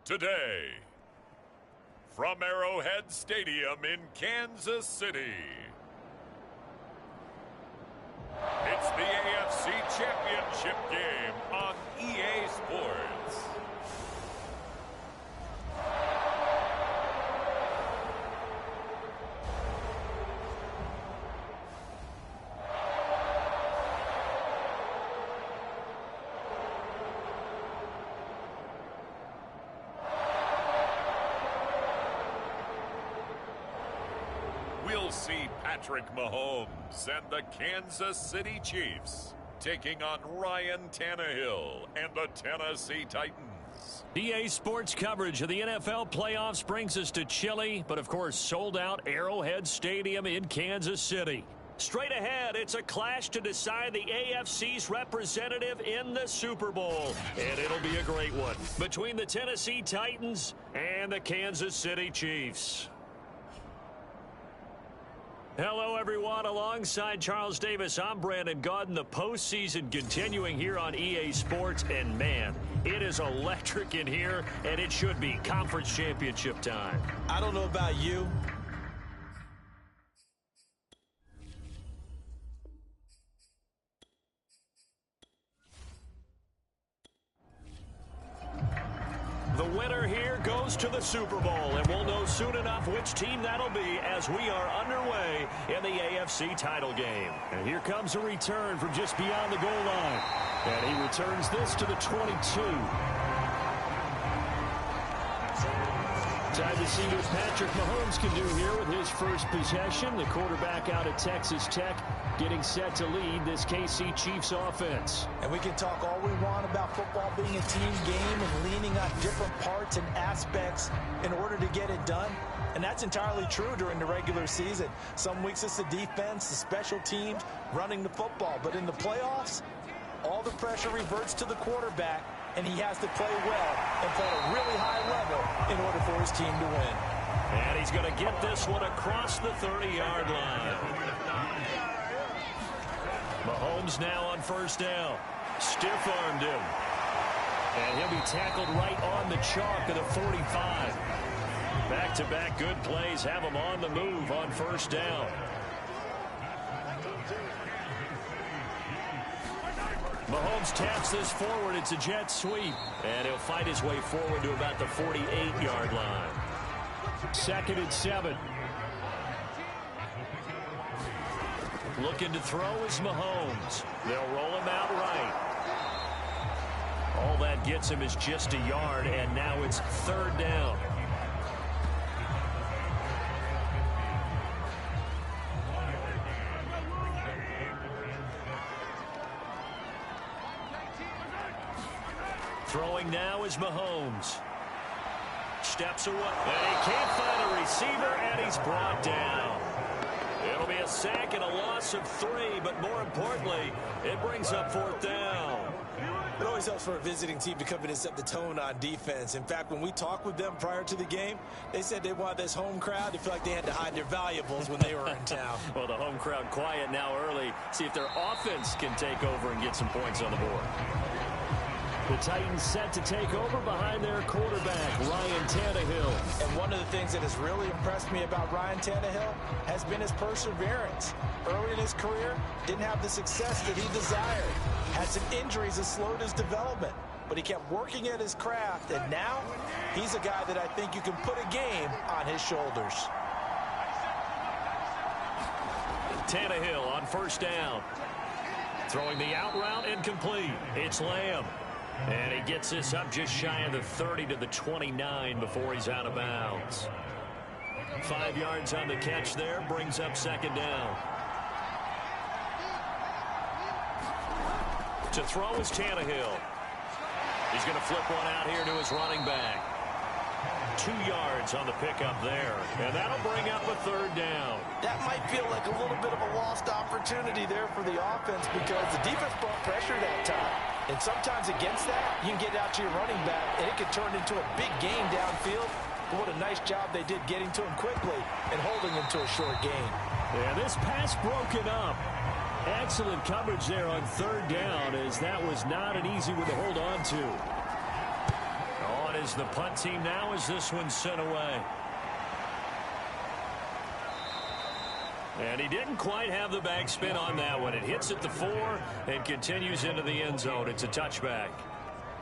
today. From Arrowhead Stadium in Kansas City, it's the AFC Championship game on EA Sports. We'll see Patrick Mahomes and the Kansas City Chiefs taking on Ryan Tannehill and the Tennessee Titans. EA Sports coverage of the NFL playoffs brings us to chilly, but of course sold out Arrowhead Stadium in Kansas City. Straight ahead, it's a clash to decide the AFC's representative in the Super Bowl. And it'll be a great one between the Tennessee Titans and the Kansas City Chiefs. Hello, everyone. Alongside Charles Davis, I'm Brandon Gaudin. The postseason continuing here on EA Sports. And, man, it is electric in here, and it should be conference championship time. I don't know about you. The winner here goes to the Super Bowl, and we'll know soon enough which team that'll be as we are underway in the AFC title game. And here comes a return from just beyond the goal line. And he returns this to the 22. Time to see what Patrick Mahomes can do here with his first possession. The quarterback out of Texas Tech getting set to lead this KC Chiefs offense. And we can talk all we want about football being a team game and leaning on different parts and aspects in order to get it done. And that's entirely true during the regular season. Some weeks it's the defense, the special teams, running the football. But in the playoffs, all the pressure reverts to the quarterback, and he has to play well and play at a really high level in order for his team to win. And he's going to get this one across the 30-yard line. Mahomes now on first down. Stiff-armed him. And he'll be tackled right on the chalk of the 45. Back-to-back good plays have him on the move on first down. Mahomes taps this forward. It's a jet sweep. And he'll fight his way forward to about the 48-yard line. 2nd and 7. Looking to throw is Mahomes. They'll roll him out right. All that gets him is just a yard, and now it's 3rd down. Throwing now is Mahomes. Steps away. And he can't find a receiver, and he's brought down. It'll be a sack and a loss of 3, but more importantly, it brings up 4th down. It always helps for a visiting team to come in and set the tone on defense. In fact, when we talked with them prior to the game, they said they wanted this home crowd to feel like they had to hide their valuables when they were in town. Well, the home crowd quiet now early. See if their offense can take over and get some points on the board. The Titans set to take over behind their quarterback, Ryan Tannehill. And one of the things that has really impressed me about Ryan Tannehill has been his perseverance. Early in his career, didn't have the success that he desired. Had some injuries that slowed his development. But he kept working at his craft, and now he's a guy that I think you can put a game on his shoulders. Tannehill on first down. Throwing the out route incomplete. It's Lamb. And he gets this up just shy of the 30 to the 29 before he's out of bounds. 5 yards on the catch there, brings up 2nd down. To throw is Tannehill. He's going to flip one out here to his running back. 2 yards on the pickup there. And that'll bring up a 3rd down. That might feel like a little bit of a lost opportunity there for the offense because the defense brought pressure that time. And sometimes against that, you can get out to your running back, and it can turn into a big game downfield. But what a nice job they did getting to him quickly and holding him to a short gain. Yeah, this pass broken up. Excellent coverage there on 3rd down, as that was not an easy one to hold on to. On is the punt team now as this one's sent away. And he didn't quite have the backspin on that one. It hits at the 4 and continues into the end zone. It's a touchback.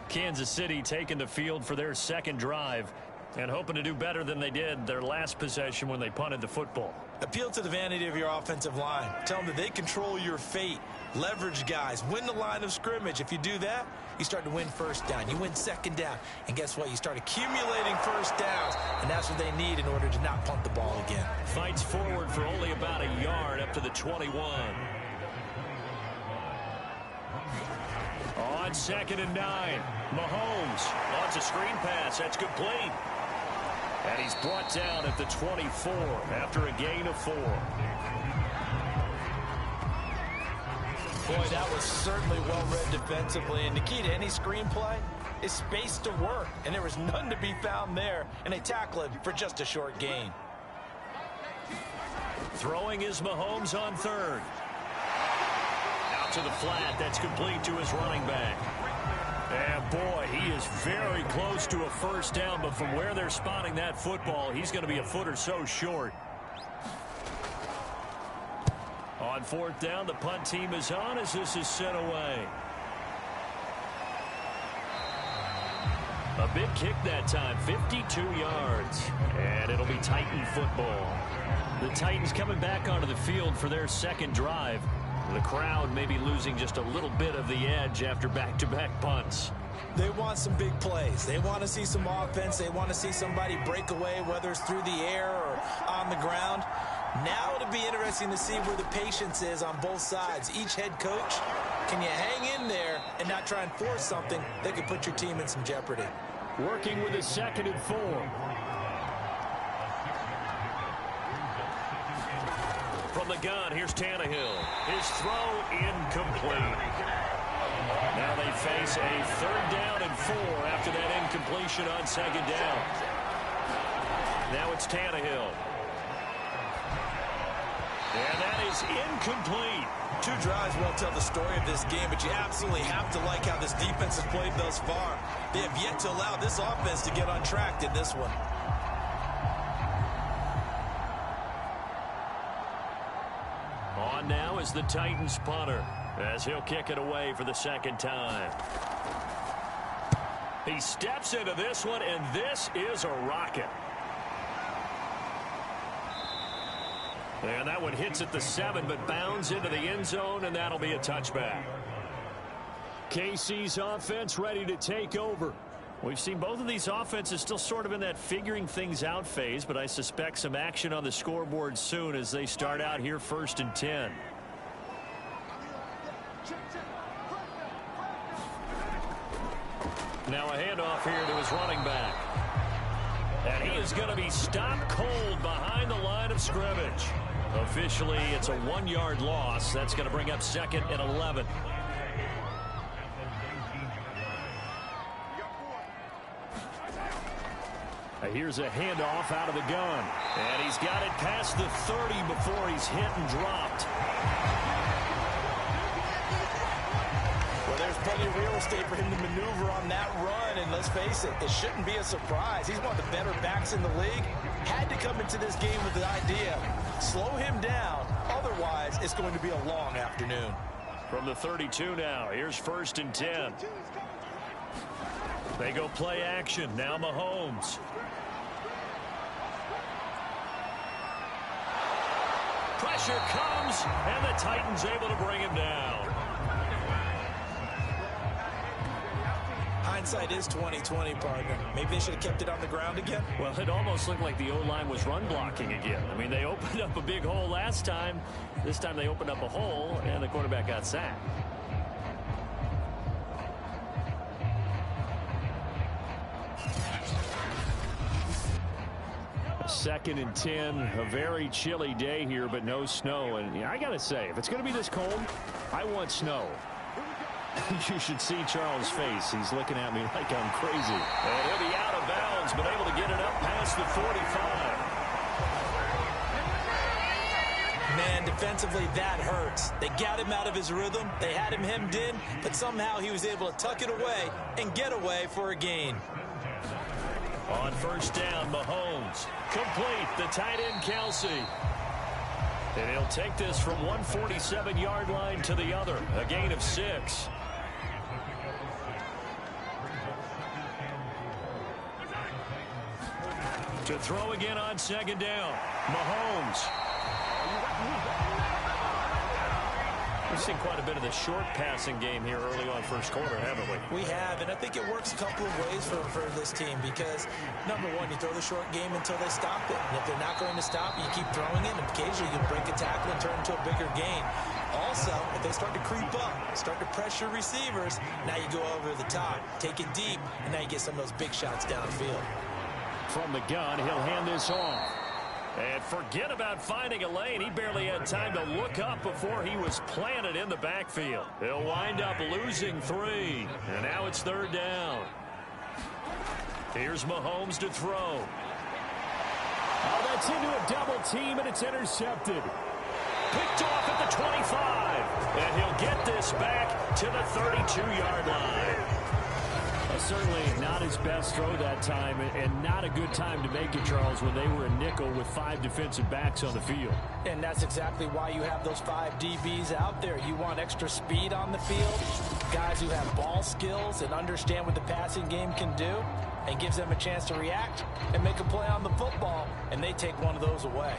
Kansas City taking the field for their second drive and hoping to do better than they did their last possession when they punted the football. Appeal to the vanity of your offensive line. Tell them that they control your fate. Leverage guys. Win the line of scrimmage. If you do that, you start to win first down. You win second down. And guess what? You start accumulating first downs. And that's what they need in order to not punt the ball again. Fights forward for only about a yard up to the 21. On 2nd and 9. Mahomes launches a screen pass. That's complete. And he's brought down at the 24 after a gain of 4. Boy, that was certainly well-read defensively. And the key to any screenplay is space to work. And there was none to be found there. And they tackle it for just a short gain. Throwing is Mahomes on 3rd. Out to the flat. That's complete to his running back. And boy, he is very close to a first down, but from where they're spotting that football, he's going to be a foot or so short. On 4th down, the punt team is on as this is sent away. A big kick that time, 52 yards. And it'll be Titan football. The Titans coming back onto the field for their second drive. The crowd may be losing just a little bit of the edge after back-to-back punts. They want some big plays. They want to see some offense. They want to see somebody break away, whether it's through the air or on the ground. Now it'll be interesting to see where the patience is on both sides. Each head coach, can you hang in there and not try and force something that could put your team in some jeopardy? Working with a 2nd and 4. From the gun, here's Tannehill. His throw incomplete. Now they face a 3rd down and 4 after that incompletion on 2nd down. Now it's Tannehill. And that is incomplete. 2 drives won't tell the story of this game, but you absolutely have to like how this defense has played thus far. They have yet to allow this offense to get on track in this one. On now is the Titans punter as he'll kick it away for the 2nd time. He steps into this one, and this is a rocket. And that one hits at the 7, but bounds into the end zone, and that'll be a touchback. KC's offense ready to take over. We've seen both of these offenses still sort of in that figuring things out phase, but I suspect some action on the scoreboard soon as they start out here 1st and 10. Now a handoff here to his running back. And he is going to be stopped cold behind the line of scrimmage. Officially, it's a 1-yard loss. That's going to bring up 2nd and 11. Here's a handoff out of the gun. And he's got it past the 30 before he's hit and dropped. Well, there's plenty of real estate for him to maneuver on that run. And let's face it, it shouldn't be a surprise. He's one of the better backs in the league. Had to come into this game with the idea, slow him down. Otherwise, it's going to be a long afternoon. From the 32 now, here's 1st and 10. They go play action. Now Mahomes. Pressure comes, and the Titans able to bring him down. Hindsight is 20/20, partner. Maybe they should have kept it on the ground again. Well, it almost looked like the O-line was run blocking again. I mean, they opened up a big hole last time. This time they opened up a hole, and the quarterback got sacked. A 2nd and 10, a very chilly day here, but no snow. And I got to say, if it's going to be this cold, I want snow. You should see Charles' face. He's looking at me like I'm crazy. And he'll be out of bounds, but able to get it up past the 45. Man, defensively, that hurts. They got him out of his rhythm. They had him hemmed in, but somehow he was able to tuck it away and get away for a gain. On first down, Mahomes. Complete. The tight end, Kelsey. And he'll take this from 147-yard line to the other. A gain of 6. To throw again on second down. Mahomes. We've seen quite a bit of the short passing game here early on first quarter, haven't we? We have, and I think it works a couple of ways for this team because, number one, you throw the short game until they stop it. And if they're not going to stop it, you keep throwing it, and occasionally you break a tackle and turn into a bigger gain. Also, if they start to creep up, start to pressure receivers, now you go over the top, take it deep, and now you get some of those big shots downfield. From the gun, he'll hand this off. And forget about finding a lane. He barely had time to look up before he was planted in the backfield. He'll wind up losing 3. And now it's third down. Here's Mahomes to throw. Oh, that's into a double team, and it's intercepted. Picked off at the 25. And he'll get this back to the 32-yard line. Certainly not his best throw that time, and not a good time to make it, Charles, when they were a nickel with 5 defensive backs on the field. And that's exactly why you have those 5 DBs out there. You want extra speed on the field, guys who have ball skills and understand what the passing game can do, and gives them a chance to react and make a play on the football, and they take one of those away.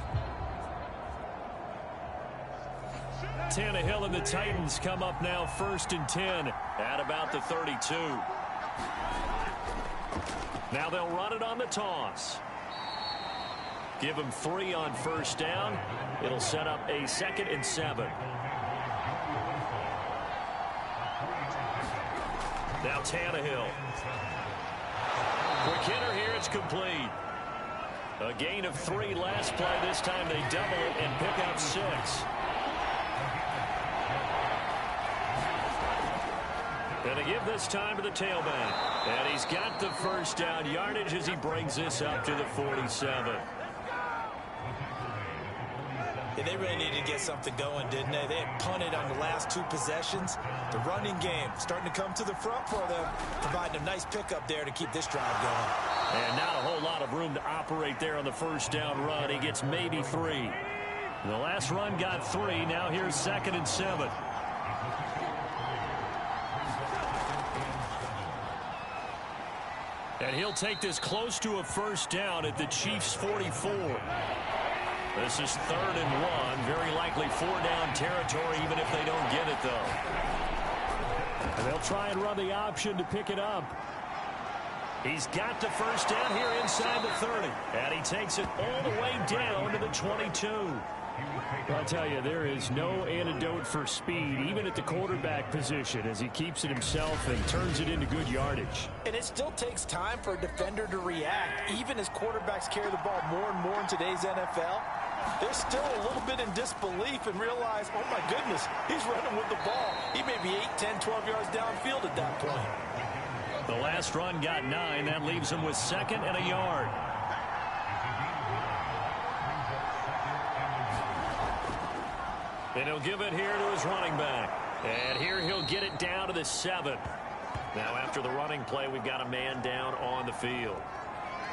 Tannehill and the Titans come up now 1st and 10 at about the 32. Now they'll run it on the toss. Give them 3 on first down. It'll set up a 2nd and 7. Now Tannehill. Quick hitter here. It's complete. A gain of 3 last play. This time they double it and pick up 6. And to give this time to the tailback. And he's got the first down yardage as he brings this up to the 47. Yeah, they really needed to get something going, didn't they? They had punted on the last 2 possessions. The running game starting to come to the front for them, providing a nice pickup there to keep this drive going. And not a whole lot of room to operate there on the first down run. He gets maybe 3. The last run got 3. Now here's 2nd and 7. And he'll take this close to a first down at the Chiefs' 44. This is 3rd and 1. Very likely 4-down territory, even if they don't get it, though. And they'll try and run the option to pick it up. He's got the first down here inside the 30. And he takes it all the way down to the 22. I'll tell you, there is no antidote for speed, even at the quarterback position, as he keeps it himself and turns it into good yardage. And it still takes time for a defender to react, even as quarterbacks carry the ball more and more in today's NFL. They're still a little bit in disbelief and realize, oh my goodness, he's running with the ball. He may be 8, 10, 12 yards downfield at that point. The last run got 9. That leaves him with 2nd and a yard. And he'll give it here to his running back. And here he'll get it down to the 7. Now after the running play, we've got a man down on the field.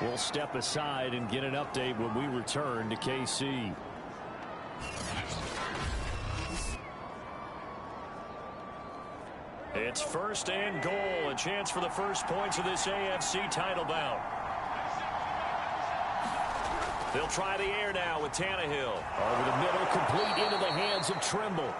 We'll step aside and get an update when we return to KC. It's 1st and goal. A chance for the first points of this AFC title bout. They'll try the air now with Tannehill. Over the middle, complete into the hands of Trimble.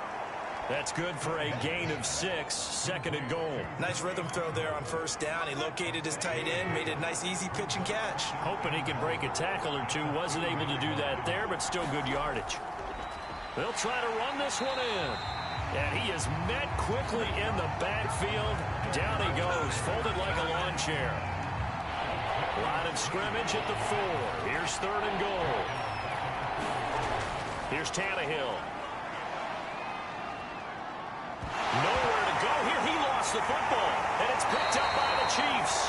That's good for a gain of 6. 2nd and goal. Nice rhythm throw there on first down. He located his tight end, made it a nice easy pitch and catch. Hoping he could break a tackle or 2. Wasn't able to do that there, but still good yardage. They'll try to run this one in. And he is met quickly in the backfield. Down he goes, folded like a lawn chair. Line of scrimmage at the 4. Here's 3rd and goal. Here's Tannehill. Nowhere to go here. He lost the football. And it's picked up by the Chiefs.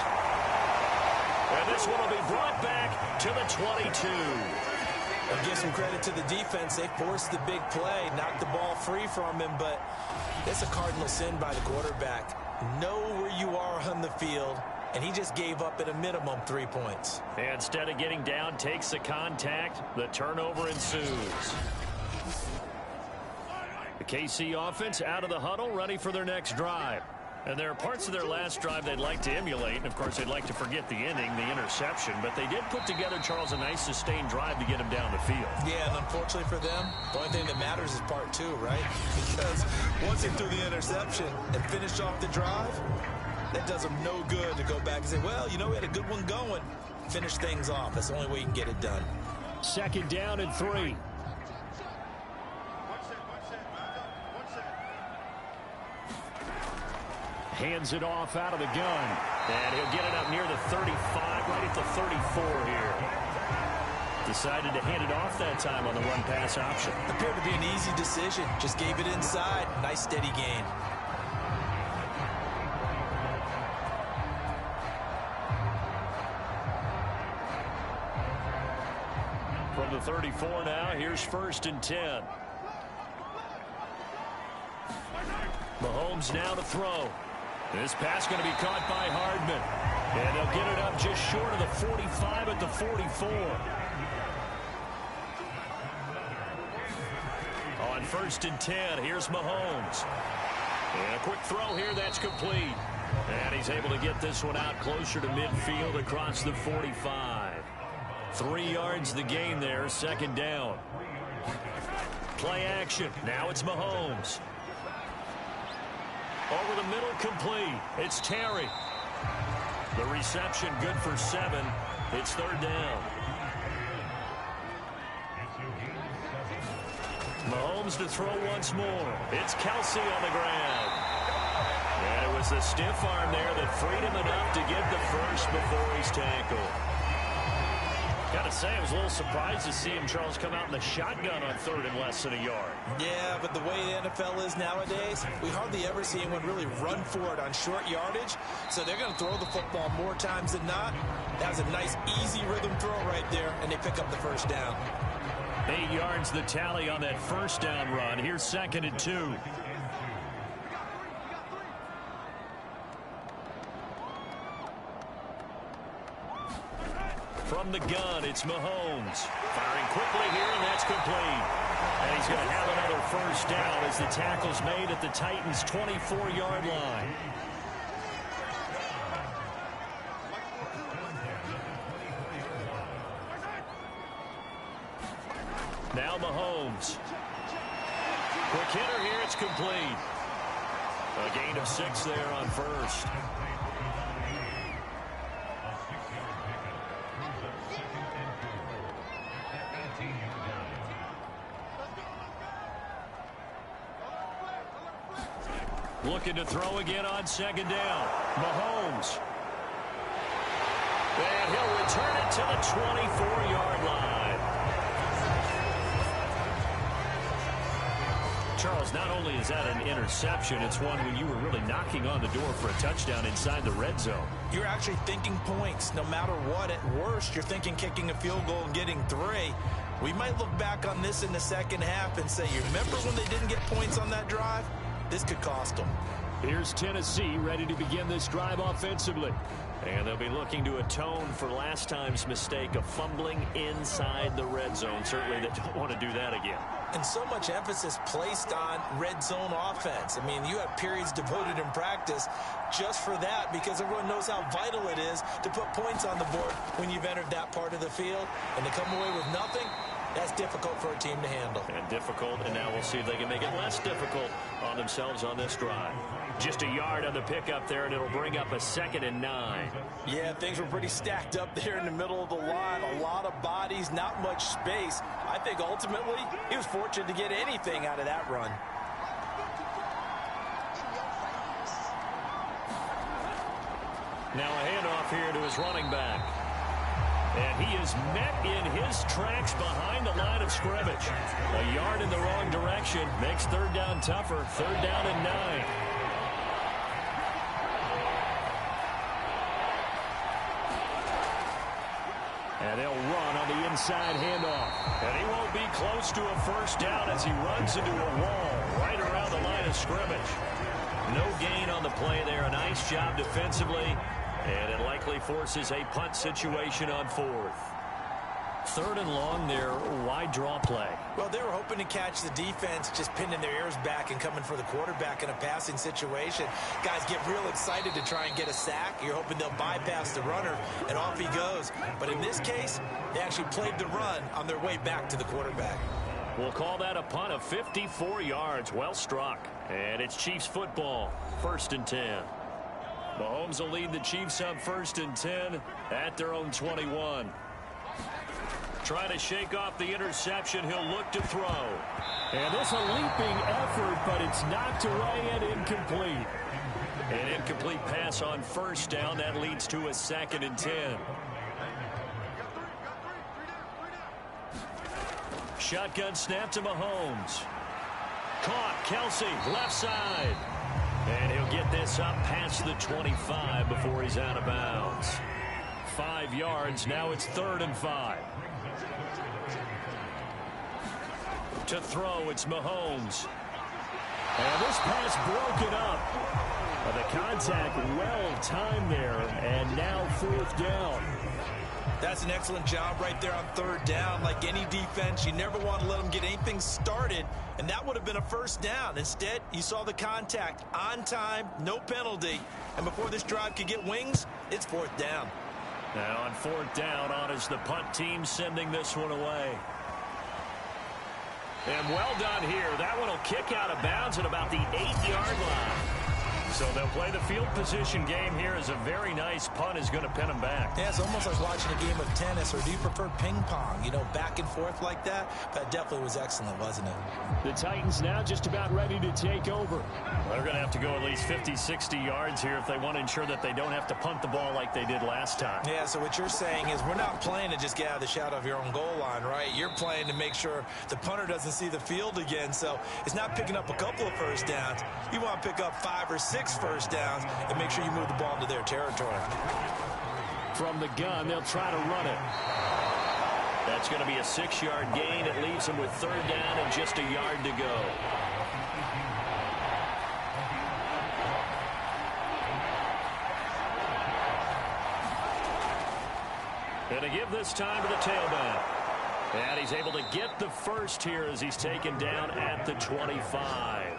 And this one will be brought back to the 22. I'll give some credit to the defense. They forced the big play, knocked the ball free from him, but it's a cardinal sin by the quarterback. Know where you are on the field and he just gave up at a minimum 3 points. Instead of getting down, takes the contact. The turnover ensues. The KC offense out of the huddle, ready for their next drive. And there are parts of their last drive they'd like to emulate. And, of course, they'd like to forget the ending, the interception. But they did put together, Charles, a nice sustained drive to get him down the field. Yeah, and unfortunately for them, the only thing that matters is part 2, right? Because once he threw the interception and finished off the drive, that does them no good to go back and say, well, you know, we had a good one going. Finish things off. That's the only way you can get it done. 2nd down and 3. Hands it off out of the gun. And he'll get it up near the 35, right at the 34 here. Decided to hand it off that time on the run-pass option. Appeared to be an easy decision. Just gave it inside. Nice steady gain. From the 34 now, here's 1st and 10. Mahomes now to throw. This pass going to be caught by Hardman. And they'll get it up just short of the 45 at the 44. On 1st and 10, here's Mahomes. And a quick throw here, that's complete. And he's able to get this one out closer to midfield across the 45. 3 yards the gain there, 2nd down. Play action. Now it's Mahomes. Over the middle, complete. It's Terry. The reception good for 7. It's 3rd down. Mahomes to throw once more. It's Kelsey on the ground. And it was the stiff arm there that freed him enough to get the first before he's tackled. Got to say, I was a little surprised to see him, Charles, come out in the shotgun on 3rd and less than a yard. Yeah, but the way the NFL is nowadays, we hardly ever see anyone really run for it on short yardage. So they're going to throw the football more times than not. That was a nice, easy rhythm throw right there, and they pick up the 1st down. 8 yards the tally on that 1st down run. Here's 2nd and 2. From the gun, it's Mahomes. Firing quickly here, and that's complete. And he's going to have another 1st down as the tackle's made at the Titans' 24-yard line. Now Mahomes. Quick hitter here, it's complete. A gain of 6 there on 1st. Looking to throw again on 2nd down. Mahomes. And he'll return it to the 24-yard line. Charles, not only is that an interception, it's one when you were really knocking on the door for a touchdown inside the red zone. You're actually thinking points. No matter what, at worst, you're thinking kicking a field goal and getting 3. We might look back on this in the 2nd half and say, you remember when they didn't get points on that drive? This could cost them. Here's Tennessee ready to begin this drive offensively. And they'll be looking to atone for last time's mistake of fumbling inside the red zone. Certainly they don't want to do that again. And so much emphasis placed on red zone offense. I mean, you have periods devoted in practice just for that because everyone knows how vital it is to put points on the board when you've entered that part of the field. And to come away with nothing, that's difficult for a team to handle. And difficult, and now we'll see if they can make it less difficult on themselves on this drive. Just a yard on the pickup there, and it'll bring up a 2nd and 9. Yeah, things were pretty stacked up there in the middle of the line. A lot of bodies, not much space. I think ultimately he was fortunate to get anything out of that run. Now a handoff here to his running back. And he is met in his tracks behind the line of scrimmage. A yard in the wrong direction makes 3rd down tougher. 3rd down and 9. And they'll run on the inside handoff. And he won't be close to a 1st down as he runs into a wall right around the line of scrimmage. No gain on the play there. A nice job defensively. And it likely forces a punt situation on 4th. 3rd and long, their wide draw play. Well, they were hoping to catch the defense just pinning their ears back and coming for the quarterback in a passing situation. Guys get real excited to try and get a sack. You're hoping they'll bypass the runner, and off he goes. But in this case, they actually played the run on their way back to the quarterback. We'll call that a punt of 54 yards. Well struck. And it's Chiefs football. 1st and 10. Mahomes will lead the Chiefs up 1st and 10 at their own 21. Trying to shake off the interception. He'll look to throw. And this a leaping effort, but it's knocked away and incomplete. An incomplete pass on 1st down. That leads to a 2nd and 10. Shotgun snap to Mahomes. Caught. Kelsey, left side. And he'll get this up past the 25 before he's out of bounds. 5 yards. Now it's 3rd and 5. To throw, it's Mahomes. And this pass broken up. The contact well timed there, and now 4th down. That's an excellent job right there on 3rd down. Like any defense, you never want to let them get anything started, and that would have been a 1st down. Instead, you saw the contact on time, no penalty, and before this drive could get wings, it's 4th down. Now on 4th down, on is the punt team sending this one away. And well done here. That one will kick out of bounds at about the 8-yard line. So they'll play the field position game here as a very nice punt is going to pin them back. Yeah, it's almost like watching a game of tennis, or do you prefer ping pong? You know, back and forth like that? That definitely was excellent, wasn't it? The Titans now just about ready to take over. They're going to have to go at least 50, 60 yards here if they want to ensure that they don't have to punt the ball like they did last time. Yeah, so what you're saying is we're not playing to just get out of the shadow of your own goal line, right? You're playing to make sure the punter doesn't see the field again. So it's not picking up a couple of 1st downs. You want to pick up 5 or 6 1st downs and make sure you move the ball into their territory. From the gun, they'll try to run it. That's going to be a 6-yard gain. It leaves them with 3rd down and just a yard to go. And to give this time to the tailback. And he's able to get the 1st here as he's taken down at the 25.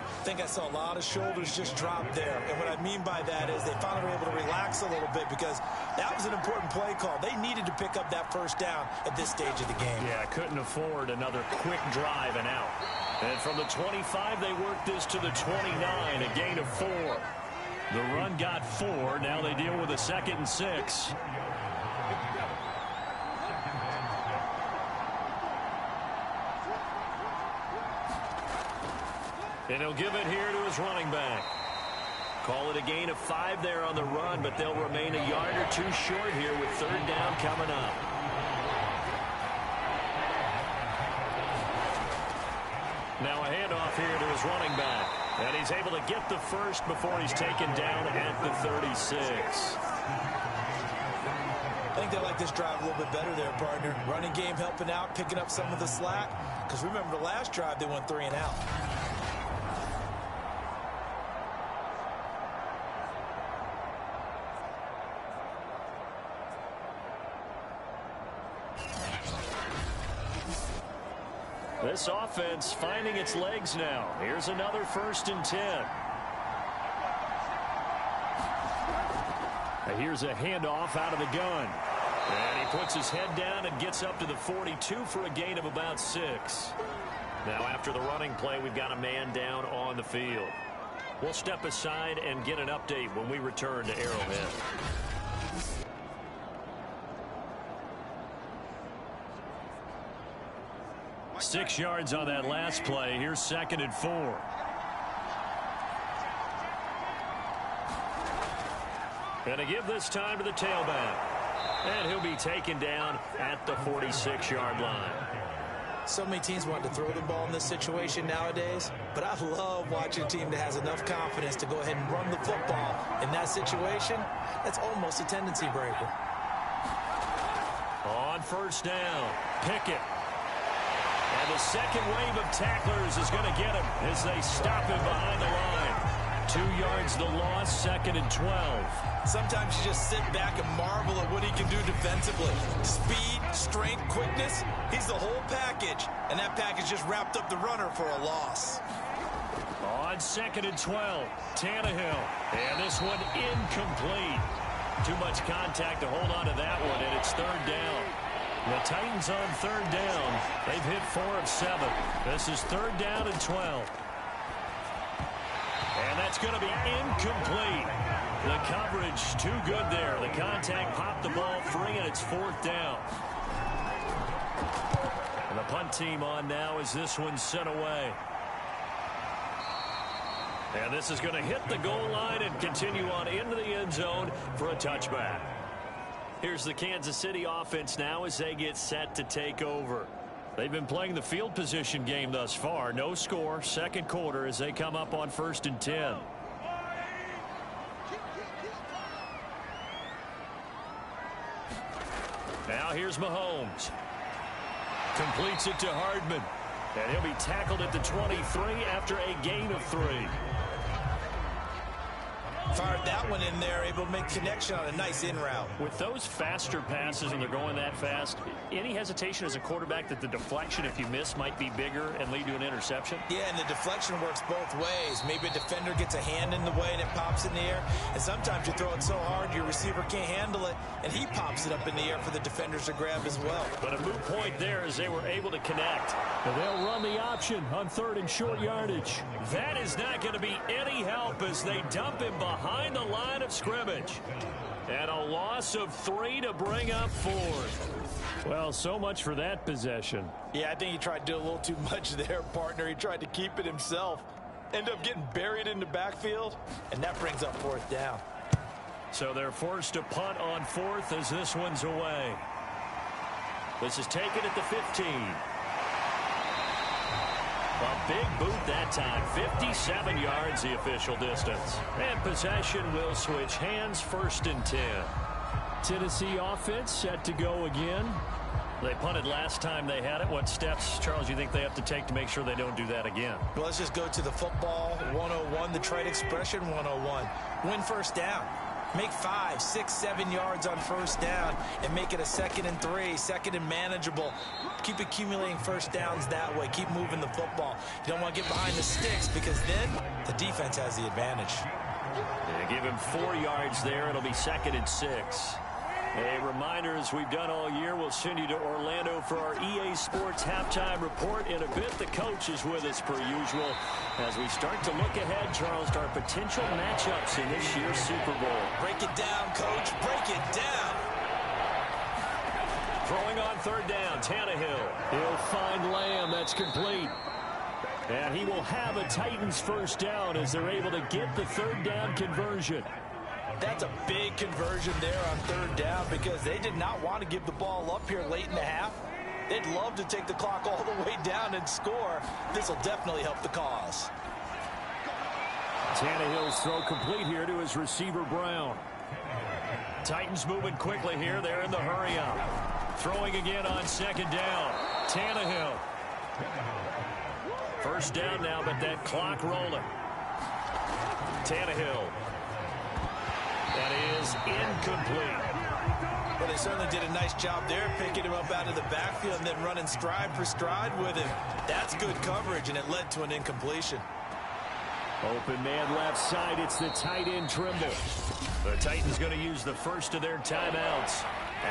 I think I saw a lot of shoulders just drop there. And what I mean by that is they finally were able to relax a little bit because that was an important play call. They needed to pick up that 1st down at this stage of the game. Yeah, couldn't afford another quick drive and out. And from the 25, they worked this to the 29, a gain of 4. The run got 4. Now they deal with a 2nd and 6. And he'll give it here to his running back. Call it a gain of 5 there on the run, but they'll remain a yard or 2 short here with 3rd down coming up. Now a handoff here to his running back. And he's able to get the 1st before he's taken down at the 36. I think they like this drive a little bit better there, partner. Running game helping out, picking up some of the slack. Because remember the last drive, they went 3 and out. This offense finding its legs now. Here's another 1st and 10. Here's a handoff out of the gun. And he puts his head down and gets up to the 42 for a gain of about 6. Now after the running play, we've got a man down on the field. We'll step aside and get an update when we return to Arrowhead. 6 yards on that last play. Here's 2nd and 4. And to give this time to the tailback. And he'll be taken down at the 46-yard line. So many teams want to throw the ball in this situation nowadays, but I love watching a team that has enough confidence to go ahead and run the football in that situation. That's almost a tendency breaker. On 1st down, Pickett. And the second wave of tacklers is going to get him as they stop him behind the line. 2 yards the loss, 2nd and 12. Sometimes you just sit back and marvel at what he can do defensively. Speed, strength, quickness, he's the whole package. And that package just wrapped up the runner for a loss. On 2nd and 12, Tannehill. And this one incomplete. Too much contact to hold on to that one, and it's 3rd down. The Titans on 3rd down. They've hit 4 of 7. This is 3rd down and 12. And that's going to be incomplete. The coverage too good there. The contact popped the ball free, and it's 4th down. And the punt team on now as this one's sent away. And this is going to hit the goal line and continue on into the end zone for a touchback. Here's the Kansas City offense now as they get set to take over. They've been playing the field position game thus far. No score, 2nd quarter as they come up on 1st and 10. Now here's Mahomes. Completes it to Hardman. And he'll be tackled at the 23 after a gain of 3. Fired that one in there, able to make connection on a nice in route. With those faster passes and they're going that fast, any hesitation as a quarterback that the deflection, if you miss, might be bigger and lead to an interception? Yeah, and the deflection works both ways. Maybe a defender gets a hand in the way and it pops in the air. And sometimes you throw it so hard your receiver can't handle it, and he pops it up in the air for the defenders to grab as well. But a moot point there as they were able to connect. And they'll run the option on 3rd and short yardage. That is not going to be any help as they dump him behind the line of scrimmage. And a loss of 3 to bring up 4th. Well, so much for that possession. Yeah, I think he tried to do a little too much there, partner. He tried to keep it himself. Ended up getting buried in the backfield, and that brings up 4th down. So they're forced to punt on 4th as this one's away. This is taken at the 15. A big boot that time. 57 yards the official distance. And possession will switch hands, 1st and 10. Tennessee offense set to go again. They punted last time they had it. What steps, Charles, you think they have to take to make sure they don't do that again? Well, let's just go to the football 101, the trade expression 101. Win 1st down. Make 5, 6, 7 yards on 1st down and make it a 2nd and 3, 2nd and manageable. Keep accumulating 1st downs that way. Keep moving the football. You don't want to get behind the sticks because then the defense has the advantage. Yeah, give him 4 yards there. It'll be 2nd and 6. A reminder, as we've done all year, we'll send you to Orlando for our EA Sports halftime report. In a bit, the coach is with us per usual as we start to look ahead, Charles, to our potential matchups in this year's Super Bowl. Break it down, coach. Break it down. Throwing on 3rd down, Tannehill. He'll find Lamb. That's complete. And he will have a Titans 1st down as they're able to get the 3rd down conversion. That's a big conversion there on 3rd down because they did not want to give the ball up here late in the half. They'd love to take the clock all the way down and score. This will definitely help the cause. Tannehill's throw complete here to his receiver, Brown. Titans moving quickly here. They're in the hurry-up. Throwing again on 2nd down. Tannehill. 1st down now, but that clock rolling. Tannehill. That is incomplete. Well, they certainly did a nice job there, picking him up out of the backfield and then running stride for stride with him. That's good coverage, and it led to an incompletion. Open man left side. It's the tight end, Trimble. The Titans going to use the first of their timeouts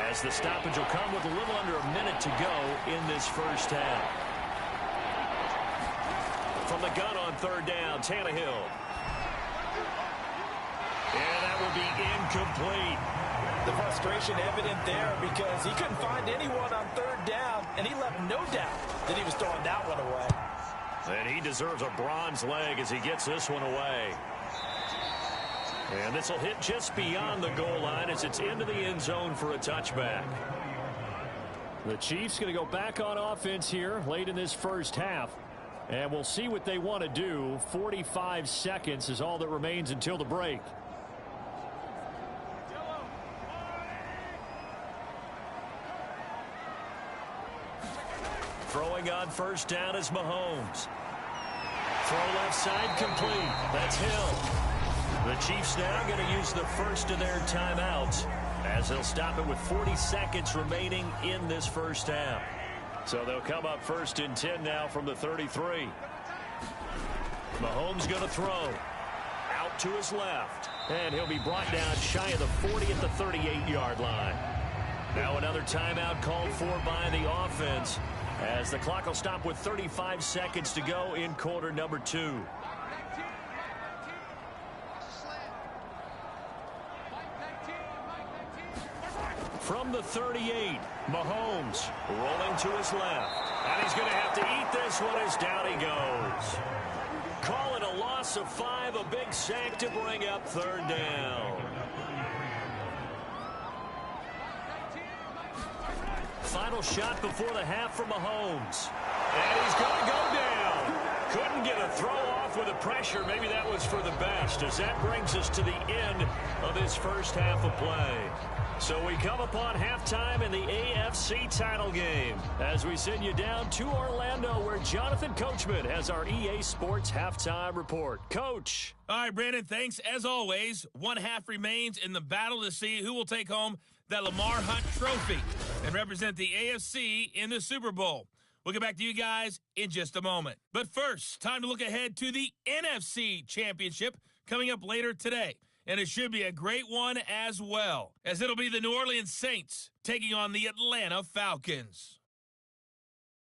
as the stoppage will come with a little under a minute to go in this 1st half. From the gun on 3rd down, Tannehill. And that will be incomplete. The frustration evident there because he couldn't find anyone on 3rd down, and he left no doubt that he was throwing that one away. And he deserves a bronze leg as he gets this one away. And this will hit just beyond the goal line as it's into the end zone for a touchback. The Chiefs going to go back on offense here late in this 1st half. And we'll see what they want to do. 45 seconds is all that remains until the break. Throwing on 1st down is Mahomes. Throw left side complete. That's Hill. The Chiefs now going to use the first of their timeouts as they'll stop it with 40 seconds remaining in this first half. So they'll come up first and 10 now from the 33. Mahomes going to throw. Out to his left. And he'll be brought down shy of the 40 at the 38-yard line. Now another timeout called for by the offense as the clock will stop with 35 seconds to go in quarter number 2. From the 38, Mahomes rolling to his left. And he's going to have to eat this one as down he goes. Call it a loss of 5, a big sack to bring up third down. Final shot before the half for Mahomes. And he's going to go down. Couldn't get a throw off with the pressure. Maybe that was for the best, as that brings us to the end of this first half of play. So we come upon halftime in the AFC title game as we send you down to Orlando, where Jonathan Coachman has our EA Sports halftime report. Coach. All right, Brandon, thanks. As always, one half remains in the battle to see who will take home that Lamar Hunt trophy and represent the AFC in the Super Bowl. We'll get back to you guys in just a moment. But first, time to look ahead to the NFC Championship coming up later today. And it should be a great one as well, as it'll be the New Orleans Saints taking on the Atlanta Falcons.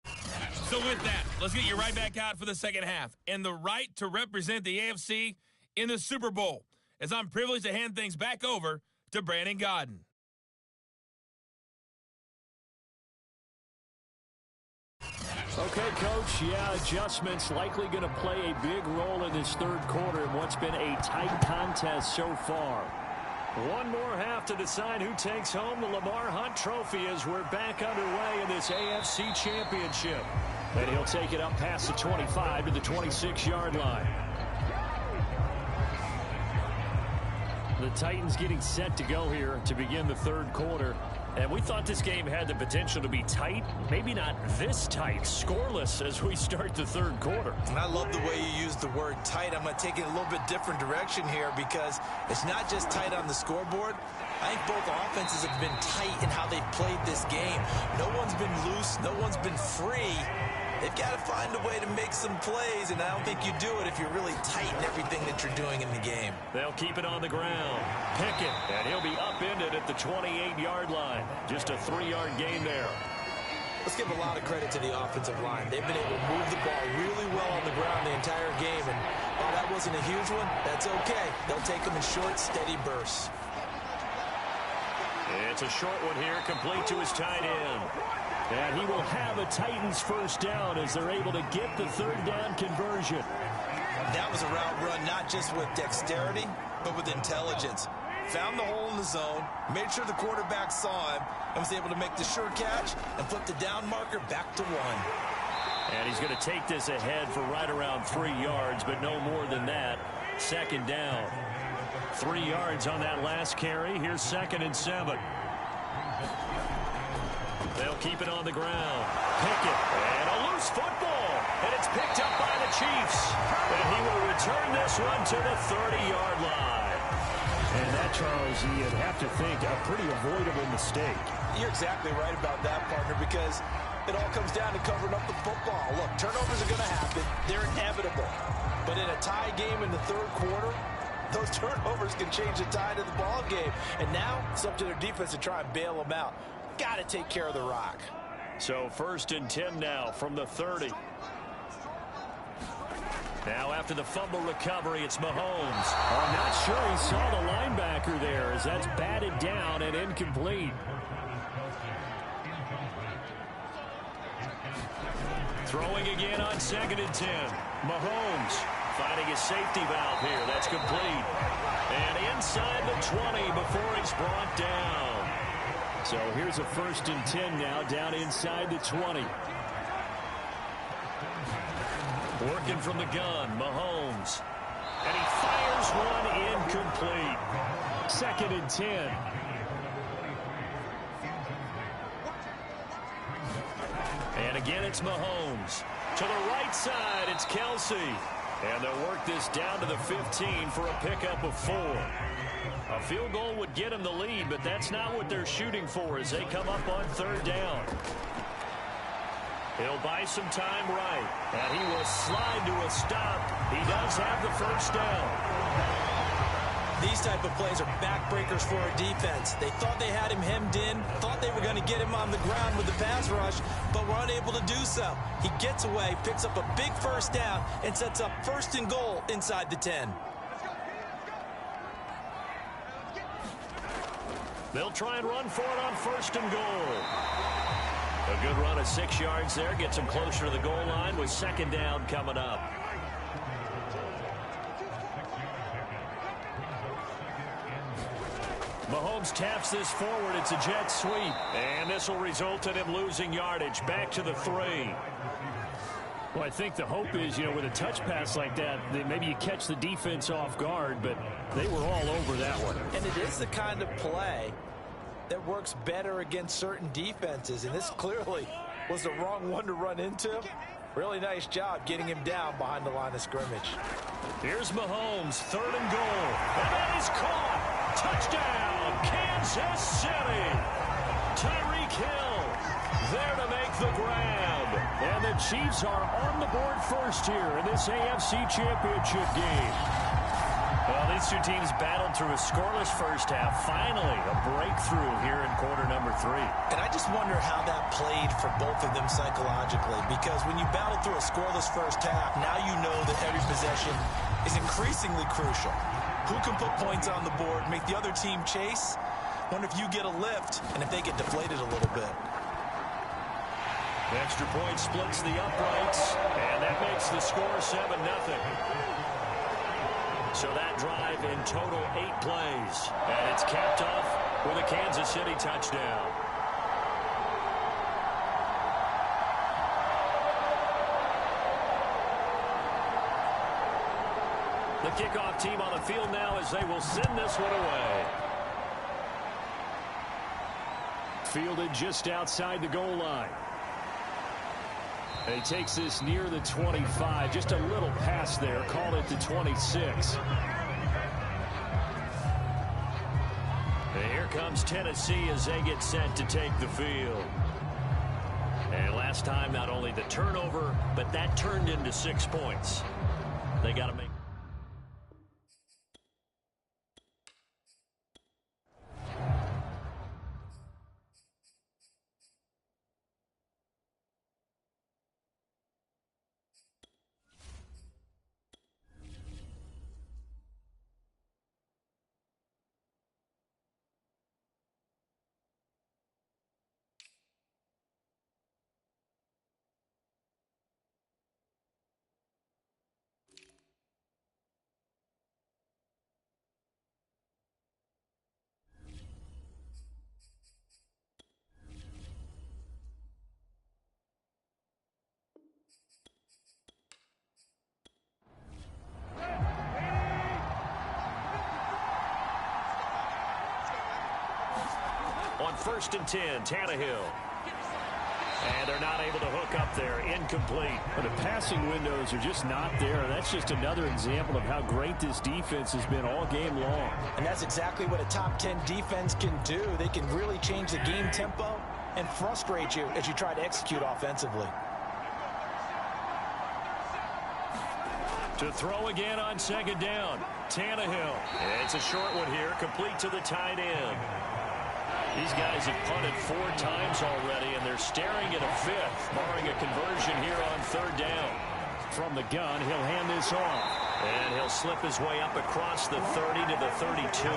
So with that, let's get you right back out for the second half and the right to represent the AFC in the Super Bowl, as I'm privileged to hand things back over to Brandon Godden. Okay, Coach, yeah, adjustments likely going to play a big role in this third quarter in what's been a tight contest so far. One more half to decide who takes home the Lamar Hunt trophy as we're back underway in this AFC Championship. And he'll take it up past the 25 to the 26-yard line. The Titans getting set to go here to begin the third quarter. And we thought this game had the potential to be tight, maybe not this tight, scoreless as we start the third quarter. And I love the way you use the word tight. I'm going to take it a little bit different direction here, because it's not just tight on the scoreboard. I think both offenses have been tight in how they've played this game. No one's been loose. No one's been free. They've got to find a way to make some plays, and I don't think you do it if you're really tight in everything that you're doing in the game. They'll keep it on the ground. Pickett, and he'll be upended at the 28-yard line. Just a 3-yard gain there. Let's give a lot of credit to the offensive line. They've been able to move the ball really well on the ground the entire game, and while that wasn't a huge one, that's okay. They'll take them in short, steady bursts. It's a short one here, complete to his tight end. And he will have a Titans first down as they're able to get the third down conversion. That was a route run not just with dexterity, but with intelligence. Found the hole in the zone, made sure the quarterback saw him, and was able to make the sure catch and flip the down marker back to 1. And he's going to take this ahead for right around 3 yards, but no more than that. Second down. 3 yards on that last carry. Here's 2nd and 7. They'll keep it on the ground. Pickett, and a loose football. And it's picked up by the Chiefs. And he will return this one to the 30-yard line. And that, Charles, you'd have to think a pretty avoidable mistake. You're exactly right about that, partner, because it all comes down to covering up the football. Look, turnovers are going to happen. They're inevitable. But in a tie game in the third quarter, those turnovers can change the tide of the ball game. And now it's up to their defense to try and bail them out. Got to take care of the rock. So 1st and 10 now from the 30. Now after the fumble recovery, it's Mahomes. I'm not sure he saw the linebacker there, as that's batted down and incomplete. Throwing again on 2nd and 10. Mahomes finding his safety valve here. That's complete. And inside the 20 before he's brought down. So here's a 1st and 10 now, down inside the 20. Working from the gun, Mahomes. And he fires one incomplete. 2nd and 10. And again, it's Mahomes. To the right side, it's Kelsey. And they'll work this down to the 15 for a pickup of 4. A field goal would get them the lead, but that's not what they're shooting for as they come up on 3rd down. He'll buy some time right, and he will slide to a stop. He does have the 1st down. These type of plays are backbreakers for a defense. They thought they had him hemmed in, thought they were going to get him on the ground with the pass rush, but were unable to do so. He gets away, picks up a big 1st down, and sets up 1st and goal inside the 10. They'll try and run for it on 1st and goal. A good run of 6 yards there gets them closer to the goal line with 2nd down coming up. Mahomes taps this forward. It's a jet sweep. And this will result in him losing yardage. Back to the 3. Well, I think the hope is, with a touch pass like that, maybe you catch the defense off guard, but they were all over that one. And it is the kind of play that works better against certain defenses, and this clearly was the wrong one to run into. Really nice job getting him down behind the line of scrimmage. Here's Mahomes, 3rd and goal. And that is caught. Touchdown, Kansas City. Tyreek Hill there to make the grab. And the Chiefs are on the board first here in this AFC Championship game. Well, these two teams battled through a scoreless first half. Finally, a breakthrough here in quarter number 3. And I just wonder how that played for both of them psychologically, because when you battle through a scoreless first half, now you know that every possession is increasingly crucial. Who can put points on the board, make the other team chase? Wonder if you get a lift and if they get deflated a little bit. The extra point splits the uprights, and that makes the score 7-0. So that drive in total 8 plays, and it's capped off with a Kansas City touchdown. The kickoff team on the field now as they will send this one away. Fielded just outside the goal line. And he takes this near the 25. Just a little pass there. Call it the 26. And here comes Tennessee as they get set to take the field. And last time, not only the turnover, but that turned into 6 points. They got to make. On 1st and 10, Tannehill. And they're not able to hook up there. Incomplete. But the passing windows are just not there. That's just another example of how great this defense has been all game long. And that's exactly what a top 10 defense can do. They can really change the game tempo and frustrate you as you try to execute offensively. To throw again on 2nd down. Tannehill. It's a short one here, complete to the tight end. These guys have punted 4 times already, and they're staring at a 5th, barring a conversion here on 3rd down. From the gun, he'll hand this off. And he'll slip his way up across the 30 to the 32.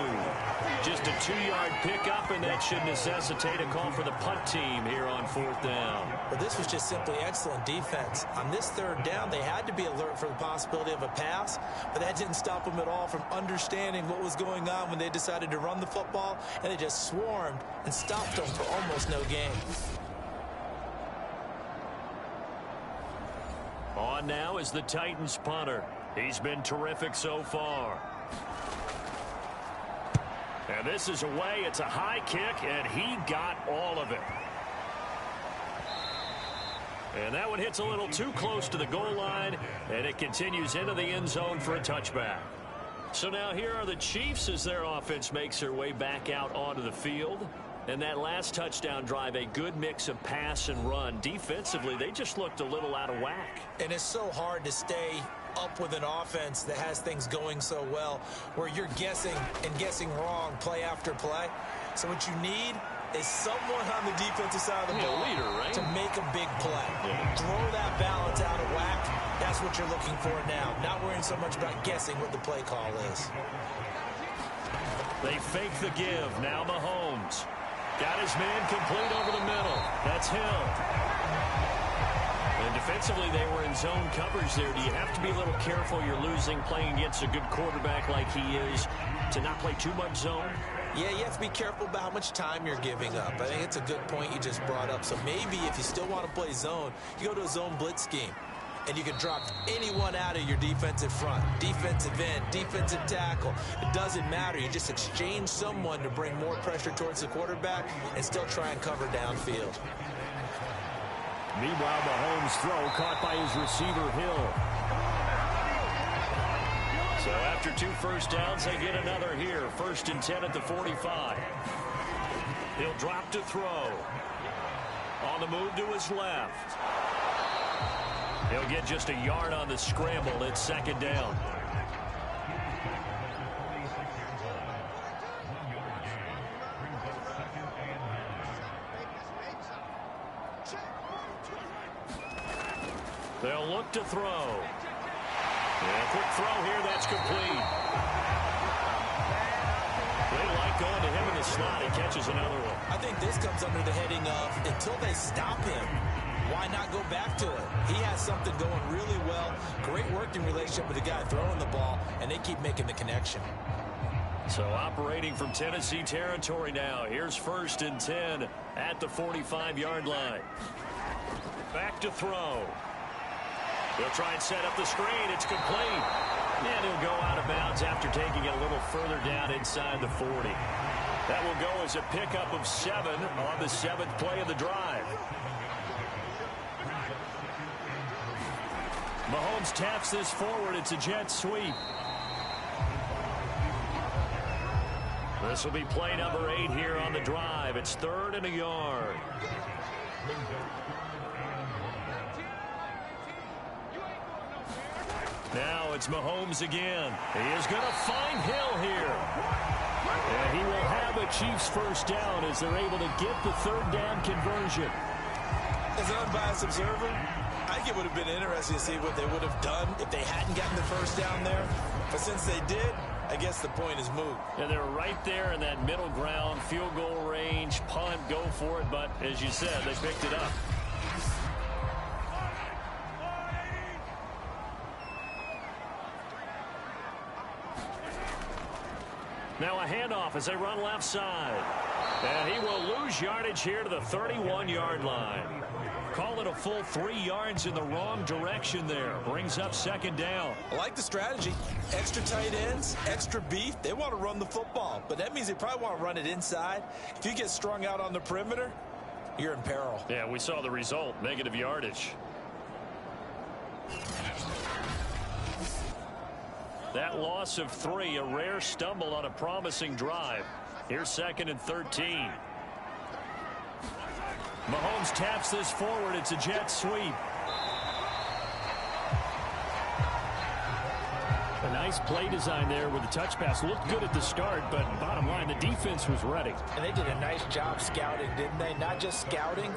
Just a 2-yard pickup, and that should necessitate a call for the punt team here on 4th down. But this was just simply excellent defense. On this 3rd down, they had to be alert for the possibility of a pass, but that didn't stop them at all from understanding what was going on when they decided to run the football, and they just swarmed and stopped them for almost no gain. On now is the Titans punter. He's been terrific so far. And this is away. It's a high kick, and he got all of it. And that one hits a little too close to the goal line, and it continues into the end zone for a touchback. So now here are the Chiefs as their offense makes their way back out onto the field. And that last touchdown drive, a good mix of pass and run. Defensively, they just looked a little out of whack. And it's so hard to stay up with an offense that has things going so well, where you're guessing and guessing wrong play after play. So what you need is someone on the defensive side of the ball leader, right? to make a big play. Yeah. Throw that balance out of whack. That's what you're looking for now. Not worrying so much about guessing what the play call is. They fake the give. Now Mahomes. Got his man complete over the middle. That's Hill. And defensively, they were in zone coverage there. Do you have to be a little careful? You're losing playing against a good quarterback like he is to not play too much zone? Yeah, you have to be careful about how much time you're giving up. I think it's a good point you just brought up. So maybe if you still want to play zone, you go to a zone blitz scheme. And you can drop anyone out of your defensive front, defensive end, defensive tackle. It doesn't matter. You just exchange someone to bring more pressure towards the quarterback and still try and cover downfield. Meanwhile, Mahomes' throw caught by his receiver, Hill. So after 2 first downs, they get another here. 1st and 10 at the 45. He'll drop to throw. On the move to his left. He'll get just a yard on the scramble. It's 2nd down. They'll look to throw. Yeah, quick throw here. That's complete. They like going to him in the slot. He catches another one. I think this comes under the heading of until they stop him, why not go back to it? He has something going really well. Great working relationship with the guy throwing the ball, and they keep making the connection. So operating from Tennessee territory now. Here's 1st and 10 at the 45-yard line. Back to throw. He'll try and set up the screen. It's complete. And he'll go out of bounds after taking it a little further down inside the 40. That will go as a pickup of 7 on the 7th play of the drive. Mahomes taps this forward. It's a jet sweep. This will be play number 8 here on the drive. It's 3rd and a yard. Now it's Mahomes again. He is going to find Hill here. And he will have a Chiefs first down as they're able to get the 3rd down conversion. As an unbiased observer, I think it would have been interesting to see what they would have done if they hadn't gotten the first down there. But since they did, I guess the point is moot. And they're right there in that middle ground, field goal range, punt, go for it. But as you said, they picked it up. Now a handoff as they run left side. And he will lose yardage here to the 31-yard line. Call it a full 3 yards in the wrong direction there. Brings up 2nd down. I like the strategy. Extra tight ends, extra beef. They want to run the football, but that means they probably want to run it inside. If you get strung out on the perimeter, you're in peril. Yeah, we saw the result. Negative yardage. That loss of 3, a rare stumble on a promising drive. Here's 2nd and 13. Mahomes taps this forward. It's a jet sweep. A nice play design there with the touch pass. Looked good at the start, but bottom line, the defense was ready. And they did a nice job scouting, didn't they? Not just scouting,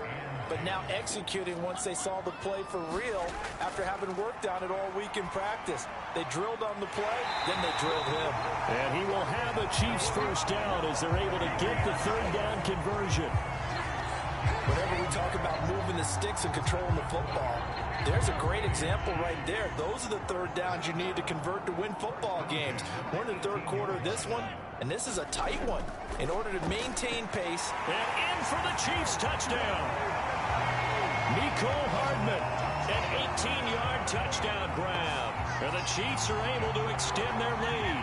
but now executing once they saw the play for real after having worked on it all week in practice. They drilled on the play, then they drilled him. And he will have a Chiefs first down as they're able to get the 3rd down conversion. Whenever we talk about moving the sticks and controlling the football, there's a great example right there. Those are the 3rd downs you need to convert to win football games. We're in the 3rd quarter of this one, and this is a tight one. In order to maintain pace. And in for the Chiefs touchdown. Mecole Hardman, an 18-yard touchdown grab. And the Chiefs are able to extend their lead.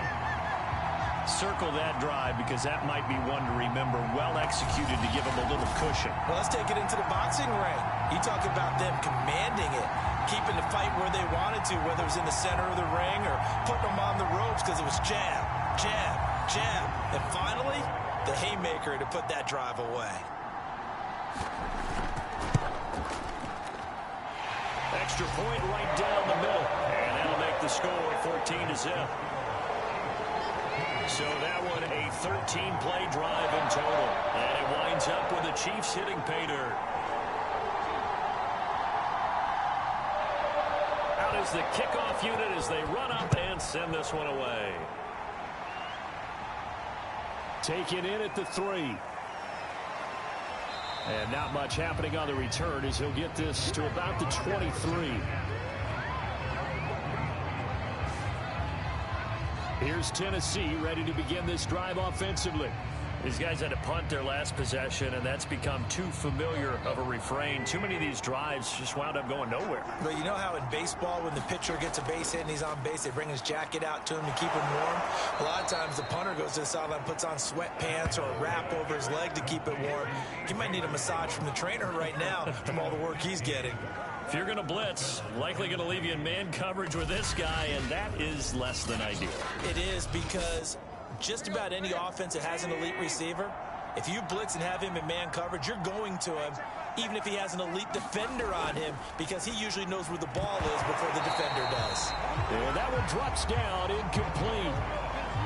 Circle that drive because that might be one to remember. Well executed to give them a little cushion. Well, let's take it into the boxing ring. You talk about them commanding it, keeping the fight where they wanted to, whether it was in the center of the ring or putting them on the ropes because it was jab, jab, jab. And finally, the haymaker to put that drive away. Extra point right down the middle. And that'll make the score 14-0. So that one a 13-play drive in total. And it winds up with the Chiefs hitting pay dirt. Out is the kickoff unit as they run up and send this one away. Taken in at the 3. And not much happening on the return as he'll get this to about the 23. Here's Tennessee ready to begin this drive offensively. These guys had to punt their last possession, and that's become too familiar of a refrain. Too many of these drives just wound up going nowhere. But you know how in baseball, when the pitcher gets a base hit and he's on base, they bring his jacket out to him to keep him warm? A lot of times the punter goes to the sideline, puts on sweatpants or a wrap over his leg to keep it warm. He might need a massage from the trainer right now from all the work he's getting. If you're going to blitz, likely going to leave you in man coverage with this guy, and that is less than ideal. It is, because just about any offense that has an elite receiver, if you blitz and have him in man coverage, you're going to him, even if he has an elite defender on him, because he usually knows where the ball is before the defender does. And that one drops down, incomplete.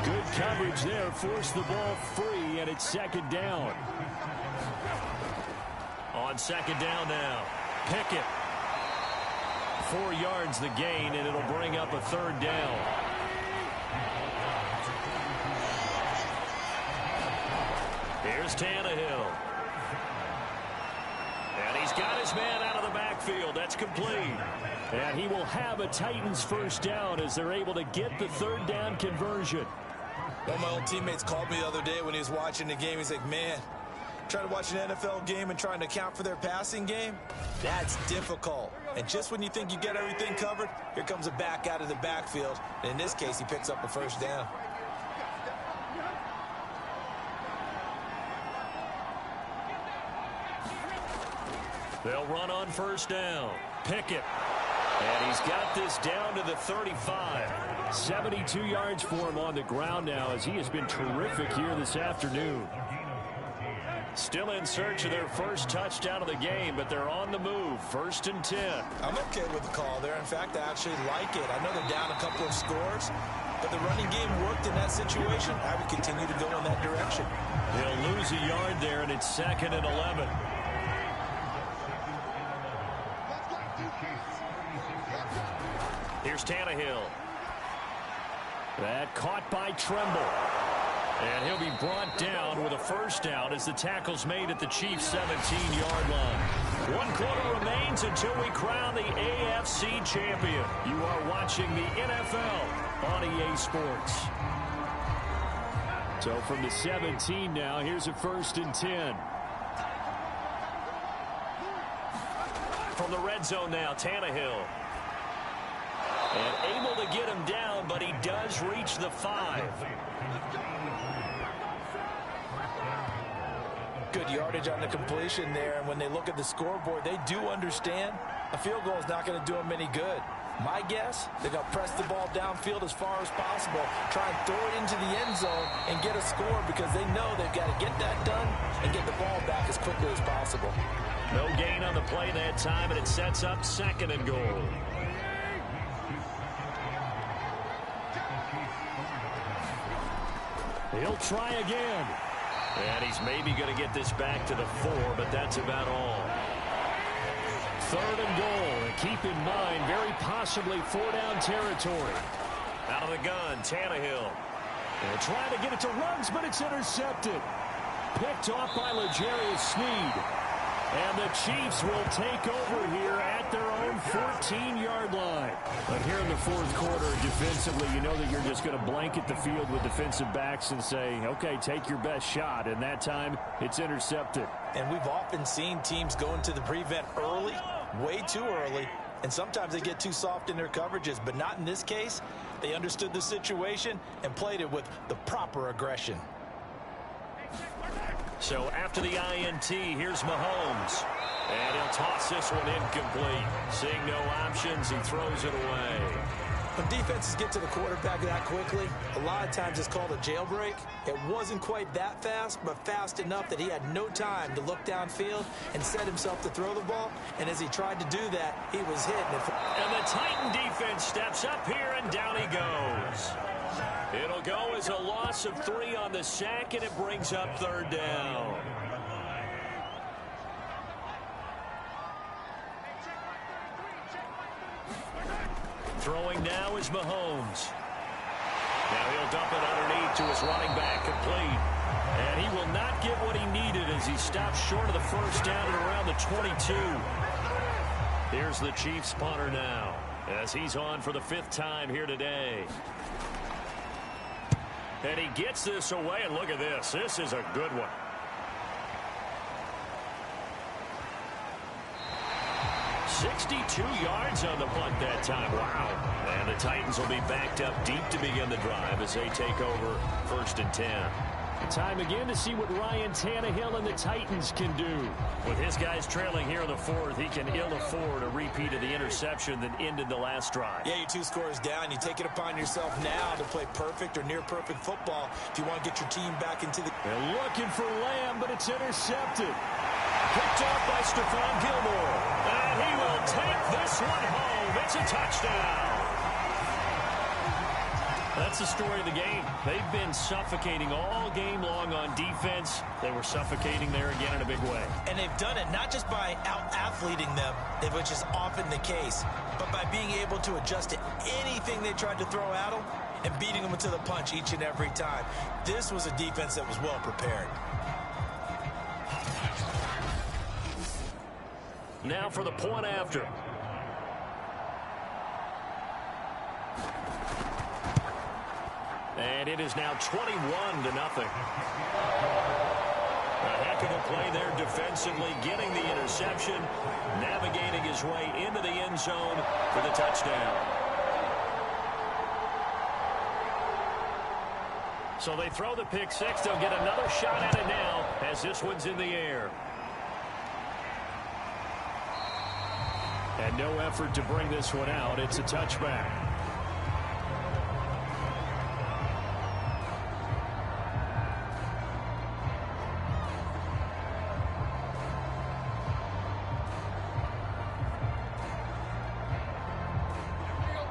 Good coverage there, forced the ball free, and it's second down. On second down now, Pickett. 4 yards the gain, and it'll bring up a third down. Here's Tannehill. And he's got his man out of the backfield. That's complete. And he will have a Titans first down as they're able to get the third down conversion. One of my old teammates called me the other day when he was watching the game. He's like, man, trying to watch an NFL game and trying to account for their passing game, that's difficult. And just when you think you get everything covered, here comes a back out of the backfield. And in this case, he picks up a first down. They'll run on first down. Pickett. And he's got this down to the 35. 72 yards for him on the ground now as he has been terrific here this afternoon. Still in search of their first touchdown of the game, but they're on the move. 1st and 10. I'm okay with the call there. In fact, I actually like it. I know they're down a couple of scores, but the running game worked in that situation. I would continue to go in that direction. He'll lose a yard there, and it's 2nd and 11. Here's Tannehill. That caught by Tremble. And he'll be brought down with a first down as the tackle's made at the Chiefs' 17-yard line. 1 quarter remains until we crown the AFC champion. You are watching the NFL on EA Sports. So from the 17 now, here's a 1st and 10. From the red zone now, Tannehill. And able to get him down, but he does reach the 5. Good yardage on the completion there, and when they look at the scoreboard, they do understand a field goal is not going to do them any good. My guess, they're going to press the ball downfield as far as possible, try and throw it into the end zone and get a score because they know they've got to get that done and get the ball back as quickly as possible. No gain on the play that time, and it sets up 2nd and goal. He'll try again. And he's maybe going to get this back to the 4, but that's about all. 3rd and goal. And keep in mind, very possibly 4-down territory. Out of the gun, Tannehill. And trying to get it to Ruggs, but it's intercepted. Picked off by L'Jarius Sneed. And the Chiefs will take over here at their own 14-yard line. But here in the 4th quarter, defensively, you know that you're just going to blanket the field with defensive backs and say, okay, take your best shot. And that time, it's intercepted. And we've often seen teams go into the prevent early, way too early, and sometimes they get too soft in their coverages. But not in this case. They understood the situation and played it with the proper aggression. So after the INT, here's Mahomes. And he'll toss this one incomplete. Seeing no options, he throws it away. When defenses get to the quarterback that quickly, a lot of times it's called a jailbreak. It wasn't quite that fast, but fast enough that he had no time to look downfield and set himself to throw the ball. And as he tried to do that, he was hit. And the Titan defense steps up here, and down he goes. It'll go as a loss of 3 on the sack, and it brings up 3rd down. Throwing now is Mahomes. Now he'll dump it underneath to his running back, complete. And he will not get what he needed as he stops short of the 1st down at around the 22. Here's the Chiefs punter now as he's on for the 5th time here today. And he gets this away, and look at this. This is a good one. "62 yards on the punt that time. Wow. And the Titans will be backed up deep to begin the drive as they take over 1st and 10. Time again to see what Ryan Tannehill and the Titans can do. With his guys trailing here in the 4th, he can ill afford a repeat of the interception that ended the last drive. Yeah, you're 2 scores down. You take it upon yourself now to play perfect or near perfect football if you want to get your team back into the... They're looking for Lamb, but it's intercepted. Picked off by Stephon Gilmore. And he will take this one home. It's a touchdown. That's the story of the game. They've been suffocating all game long on defense. They were suffocating there again in a big way. And they've done it not just by out-athleting them, which is often the case, but by being able to adjust to anything they tried to throw at them and beating them to the punch each and every time. This was a defense that was well prepared. Now for the point after. And it is now 21-0. A heck of a play there defensively, getting the interception, navigating his way into the end zone for the touchdown. So they throw the pick six. They'll get another shot at it now as this one's in the air. And no effort to bring this one out. It's a touchback.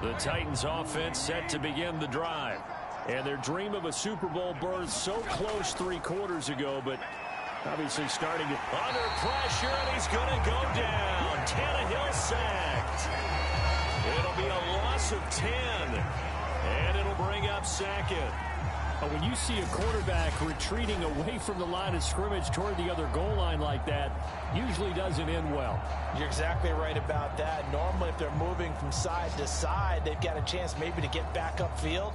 The Titans offense set to begin the drive. And their dream of a Super Bowl berth so close 3 quarters ago, but obviously starting to... Under pressure, and he's going to go down. Tannehill sacked. It'll be a loss of 10. And it'll bring up 2nd. When you see a quarterback retreating away from the line of scrimmage toward the other goal line like that, usually doesn't end well. You're exactly right about that. Normally, if they're moving from side to side, they've got a chance maybe to get back upfield.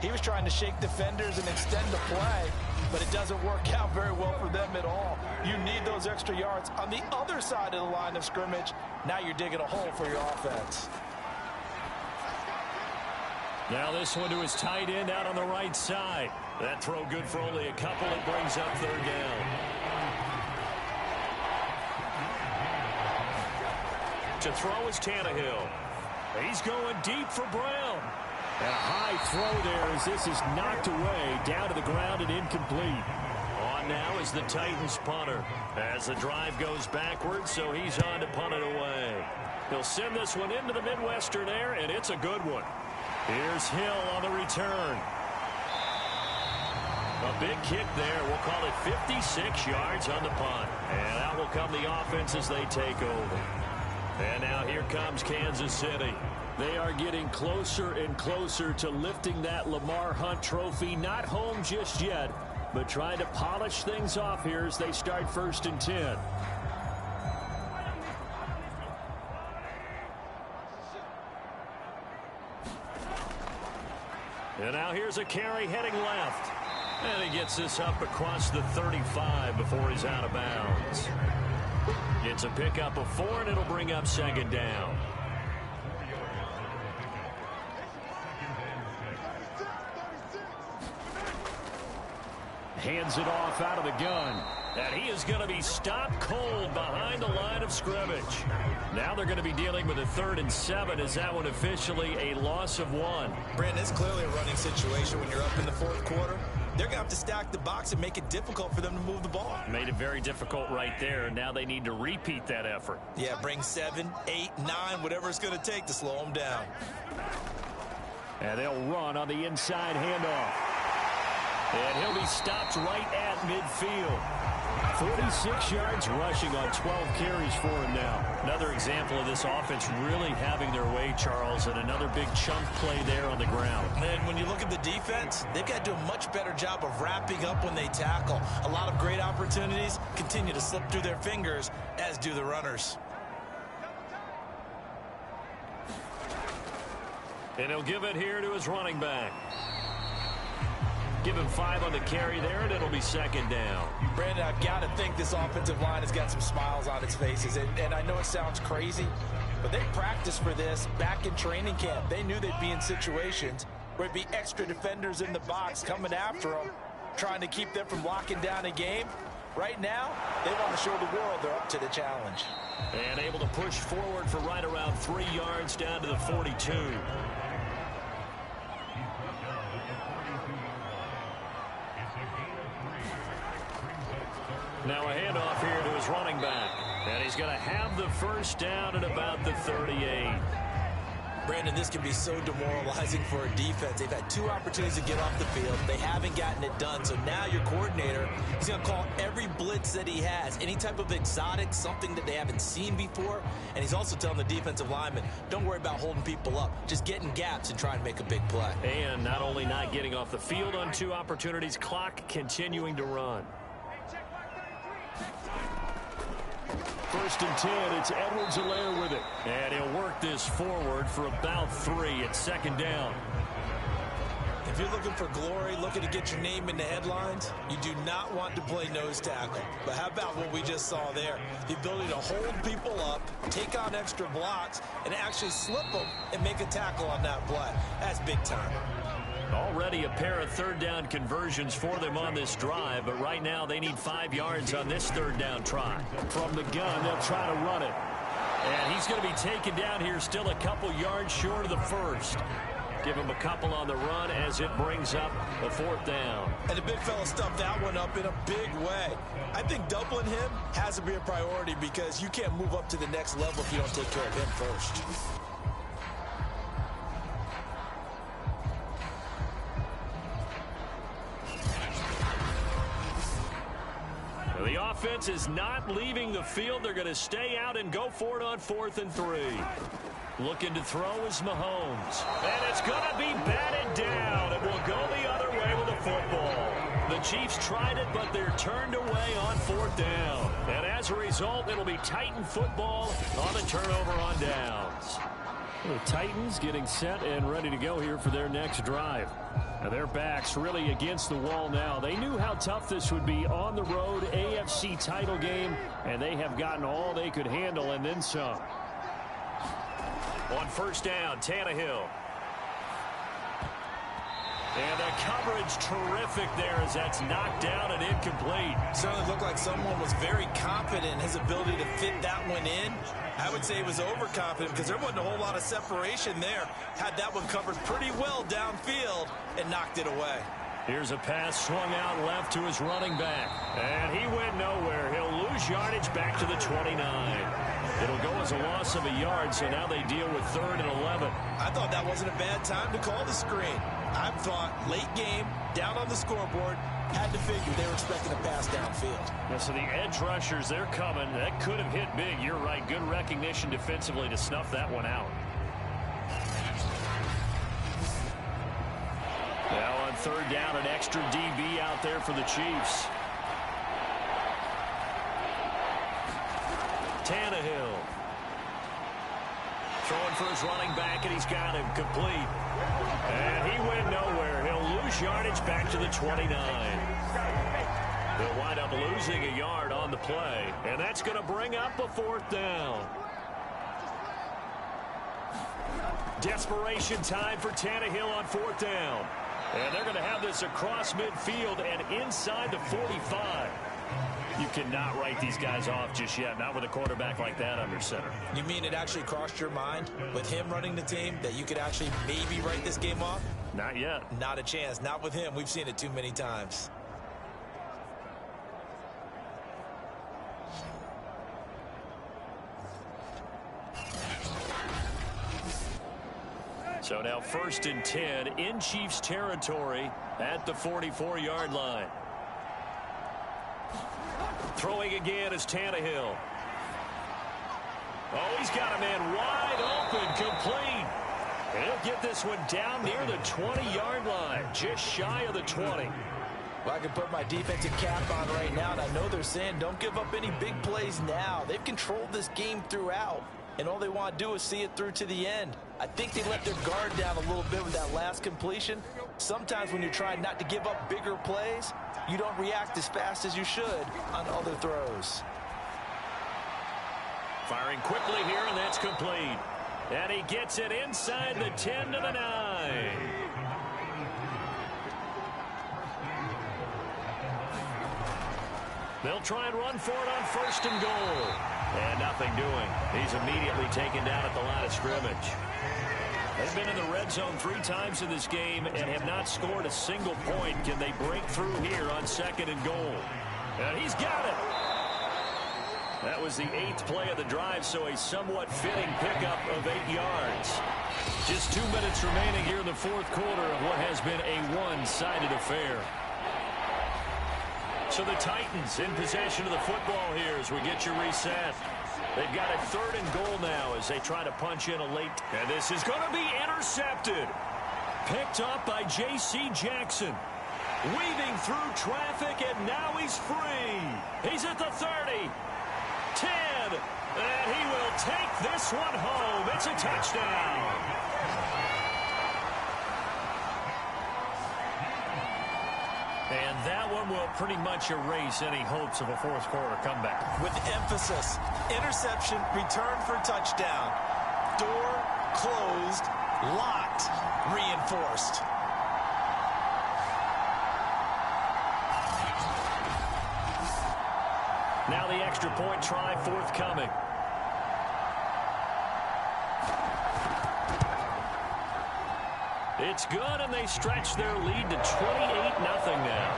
He was trying to shake defenders and extend the play, but it doesn't work out very well for them at all. You need those extra yards on the other side of the line of scrimmage. Now you're digging a hole for your offense. Now this one to his tight end out on the right side. That throw good for only a couple. It brings up 3rd down. To throw is Tannehill. He's going deep for Brown. And a high throw there as this is knocked away, down to the ground and incomplete. On now is the Titans punter as the drive goes backwards, so he's on to punt it away. He'll send this one into the Midwestern air, and it's a good one. Here's Hill on the return. A big kick there. We'll call it 56 yards on the punt. And out will come the offense as they take over. And now here comes Kansas City. They are getting closer and closer to lifting that Lamar Hunt trophy. Not home just yet, but trying to polish things off here as they start 1st and 10. And now here's a carry heading left. And he gets this up across the 35 before he's out of bounds. It's a pickup of 4, and it'll bring up 2nd down. Hands it off out of the gun. And he is going to be stopped cold behind the line of scrimmage. Now they're going to be dealing with a 3rd and 7. Is that one officially a loss of 1? Brandon, it's clearly a running situation when you're up in the 4th quarter. They're going to have to stack the box and make it difficult for them to move the ball. Made it very difficult right there. Now they need to repeat that effort. Yeah, bring 7, 8, 9, whatever it's going to take to slow them down. And they'll run on the inside handoff. And he'll be stopped right at midfield. 46 yards rushing on 12 carries for him now. Another example of this offense really having their way, Charles, and another big chunk play there on the ground. And when you look at the defense, they've got to do a much better job of wrapping up when they tackle. A lot of great opportunities continue to slip through their fingers, as do the runners. And he'll give it here to his running back. Give him 5 on the carry there, and it'll be 2nd down. Brandon, I've got to think this offensive line has got some smiles on its faces. And I know it sounds crazy, but they practiced for this back in training camp. They knew they'd be in situations where it'd be extra defenders in the box coming after them, trying to keep them from locking down a game. Right now, they want to show the world they're up to the challenge. And able to push forward for right around 3 yards down to the 42. Now a handoff here to his running back. And he's going to have the 1st down at about the 38. Brandon, this can be so demoralizing for a defense. They've had 2 opportunities to get off the field. They haven't gotten it done. So now your coordinator, he's going to call every blitz that he has, any type of exotic, something that they haven't seen before. And he's also telling the defensive lineman, don't worry about holding people up. Just get in gaps and try and make a big play. And not only not getting off the field on 2 opportunities, clock continuing to run. 1st and 10, it's Edwards-Helaire with it. And he'll work this forward for about 3 at 2nd down. If you're looking for glory, looking to get your name in the headlines, you do not want to play nose tackle. But how about what we just saw there? The ability to hold people up, take on extra blocks, and actually slip them and make a tackle on that play. That's big time. Already a pair of 3rd down conversions for them on this drive, but right now they need 5 yards on this 3rd down try. From the gun, they'll try to run it. And he's going to be taken down here still a couple yards short of the 1st. Give him a couple on the run as it brings up the 4th down. And the big fella stuffed that one up in a big way. I think doubling him has to be a priority because you can't move up to the next level if you don't take care of him first. The offense is not leaving the field. They're going to stay out and go for it on 4th and 3. Looking to throw is Mahomes. And it's going to be batted down. It will go the other way with the football. The Chiefs tried it, but they're turned away on 4th down. And as a result, it'll be Titan football on the turnover on downs. The Titans getting set and ready to go here for their next drive. Now their backs really against the wall now. They knew how tough this would be on the road, AFC title game, and they have gotten all they could handle and then some. On 1st down, Tannehill. And the coverage terrific there as that's knocked down and incomplete. Certainly looked like someone was very confident in his ability to fit that one in. I would say he was overconfident because there wasn't a whole lot of separation there. Had that one covered pretty well downfield and knocked it away. Here's a pass swung out left to his running back. And he went nowhere. He'll lose yardage back to the 29. It'll go as a loss of a yard, so now they deal with 3rd and 11. I thought that wasn't a bad time to call the screen. I thought late game, down on the scoreboard, had to figure they were expecting a pass downfield. Yeah, so the edge rushers, they're coming. That could have hit big. You're right. Good recognition defensively to snuff that one out. Now on 3rd down, an extra DB out there for the Chiefs. Tannehill. Throwing for his running back, and he's got him complete. And he went nowhere. He'll lose yardage back to the 29. They'll wind up losing a yard on the play. And that's going to bring up a 4th down. Desperation time for Tannehill on 4th down. And they're going to have this across midfield and inside the 45. You cannot write these guys off just yet, not with a quarterback like that under center. You mean it actually crossed your mind with him running the team that you could actually maybe write this game off? Not yet. Not a chance. Not with him. We've seen it too many times. So now 1st and 10 in Chiefs territory at the 44-yard line. Throwing again is Tannehill. Oh, he's got a man wide open, complete. And he'll get this one down near the 20-yard line, just shy of the 20. Well, I can put my defensive cap on right now, and I know they're saying don't give up any big plays now. They've controlled this game throughout, and all they want to do is see it through to the end. I think they let their guard down a little bit with that last completion. Sometimes when you're trying not to give up bigger plays, you don't react as fast as you should on other throws. Firing quickly here, and that's complete. And he gets it inside the 10 to the 9. They'll try and run for it on 1st and goal. And nothing doing. He's immediately taken down at the line of scrimmage. They've been in the red zone 3 times in this game and have not scored a single point. Can they break through here on 2nd and goal? And he's got it. That was the 8th play of the drive, so a somewhat fitting pickup of 8 yards. Just 2 minutes remaining here in the 4th quarter of what has been a one-sided affair. So the Titans in possession of the football here as we get you reset. They've got a 3rd and goal now as they try to punch in a late. And this is going to be intercepted. Picked up by J.C. Jackson. Weaving through traffic, and now he's free. He's at the 30. 10. And he will take this one home. It's a touchdown. And that one will pretty much erase any hopes of a 4th quarter comeback. With emphasis, interception, return for touchdown. Door closed, locked, reinforced. Now the extra point try forthcoming. It's good, and they stretch their lead to 28-0 now.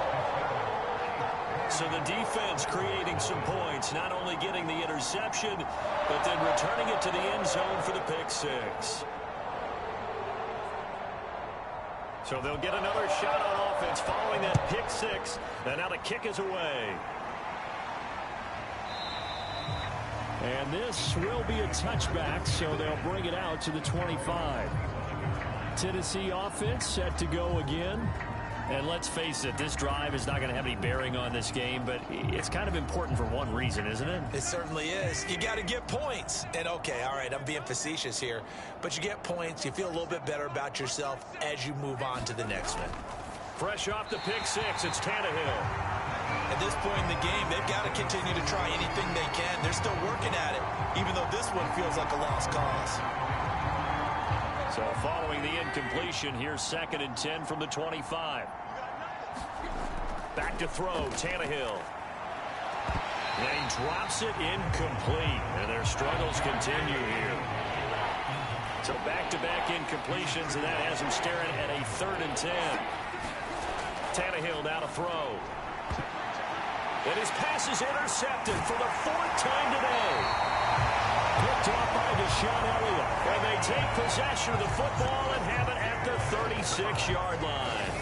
So the defense creating some points, not only getting the interception, but then returning it to the end zone for the pick 6. So they'll get another shot on offense following that pick 6, and now the kick is away. And this will be a touchback, so they'll bring it out to the 25. Tennessee offense set to go again. And let's face it, this drive is not going to have any bearing on this game, but it's kind of important for one reason, isn't it? It certainly is. You got to get points. And, okay, all right, I'm being facetious here, but you get points, you feel a little bit better about yourself as you move on to the next one. Fresh off the pick 6, it's Tannehill. At this point in the game, they've got to continue to try anything they can. They're still working at it, even though this one feels like a lost cause. So following the incompletion, here's 2nd and 10 from the 25. Back to throw, Tannehill. And he drops it incomplete, and their struggles continue here. So back-to-back incompletions, and that has him staring at a 3rd and 10. Tannehill now to throw. And his pass is intercepted for the 4th time today. Picked off by Deshaun Elliott. And they take possession of the football and have it at the 36-yard line.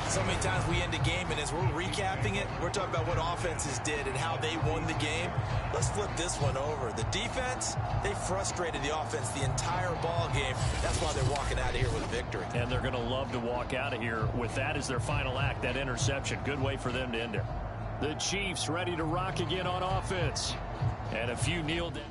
So many times we end a game, and as we're recapping it, we're talking about what offenses did and how they won the game. Let's flip this one over. The defense, they frustrated the offense the entire ball game. That's why they're walking out of here with a victory. And they're going to love to walk out of here with that as their final act, that interception. Good way for them to end it. The Chiefs ready to rock again on offense. And a few kneel down.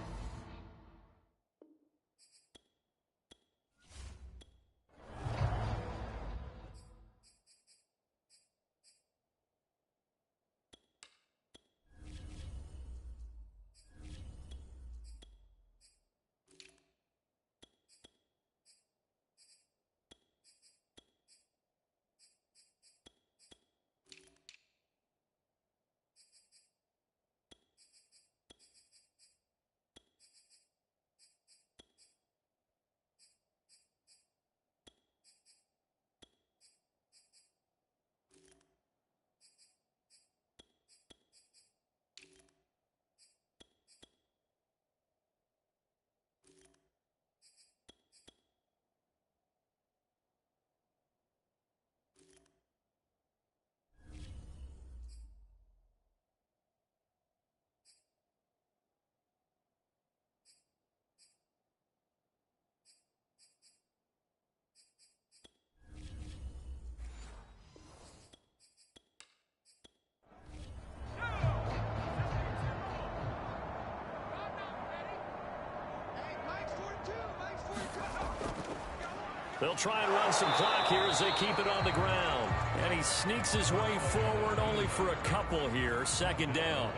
They'll try and run some clock here as they keep it on the ground. And he sneaks his way forward only for a couple here. Second down.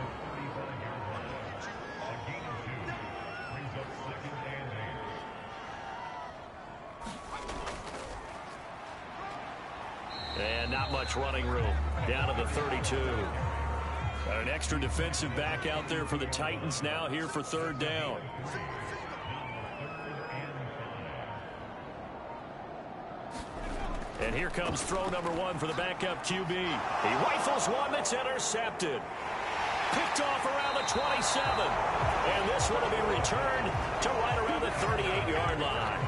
And not much running room. Down to the 32. Got an extra defensive back out there for the Titans now here for third down. And here comes throw number one for the backup QB. He rifles one that's intercepted. Picked off around the 27. And this one will be returned to right around the 38-yard line.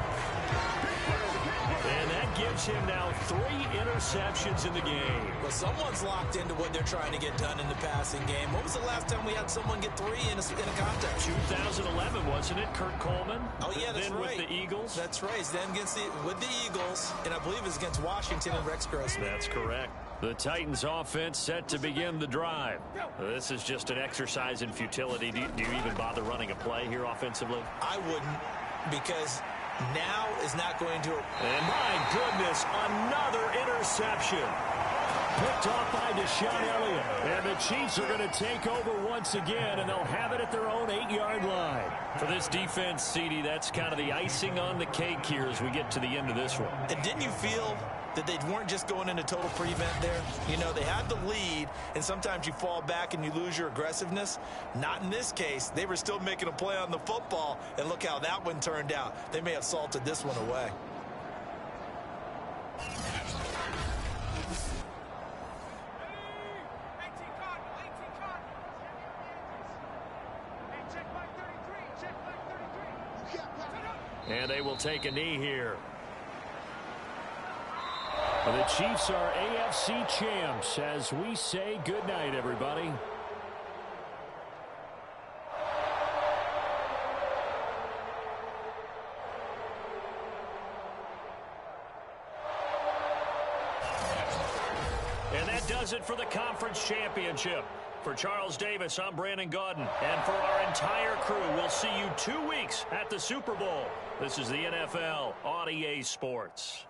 And that gives him now 3 interceptions in the game. Well, someone's locked into what they're trying to get done in the passing game. When was the last time we had someone get 3 in a contest? 2011, wasn't it? Kurt Coleman? Oh, yeah, that's then right. With the Eagles? That's right. Then with the Eagles, and I believe it's against Washington and Rex Grossman. That's correct. The Titans offense set to begin the drive. This is just an exercise in futility. Do you even bother running a play here offensively? I wouldn't, because now is not going to... And my goodness, another interception. Picked off by Deshaun Elliott. And the Chiefs are going to take over once again, and they'll have it at their own 8-yard line. For this defense, CD, that's kind of the icing on the cake here as we get to the end of this one. And didn't you feel that they weren't just going into total prevent there? You know, they had the lead, and sometimes you fall back and you lose your aggressiveness. Not in this case. They were still making a play on the football, and look how that one turned out. They may have salted this one away. And they will take a knee here. The Chiefs are AFC champs as we say goodnight, everybody. And that does it for the conference championship. For Charles Davis, I'm Brandon Gaudin. And for our entire crew, we'll see you 2 weeks at the Super Bowl. This is the NFL on EA Sports.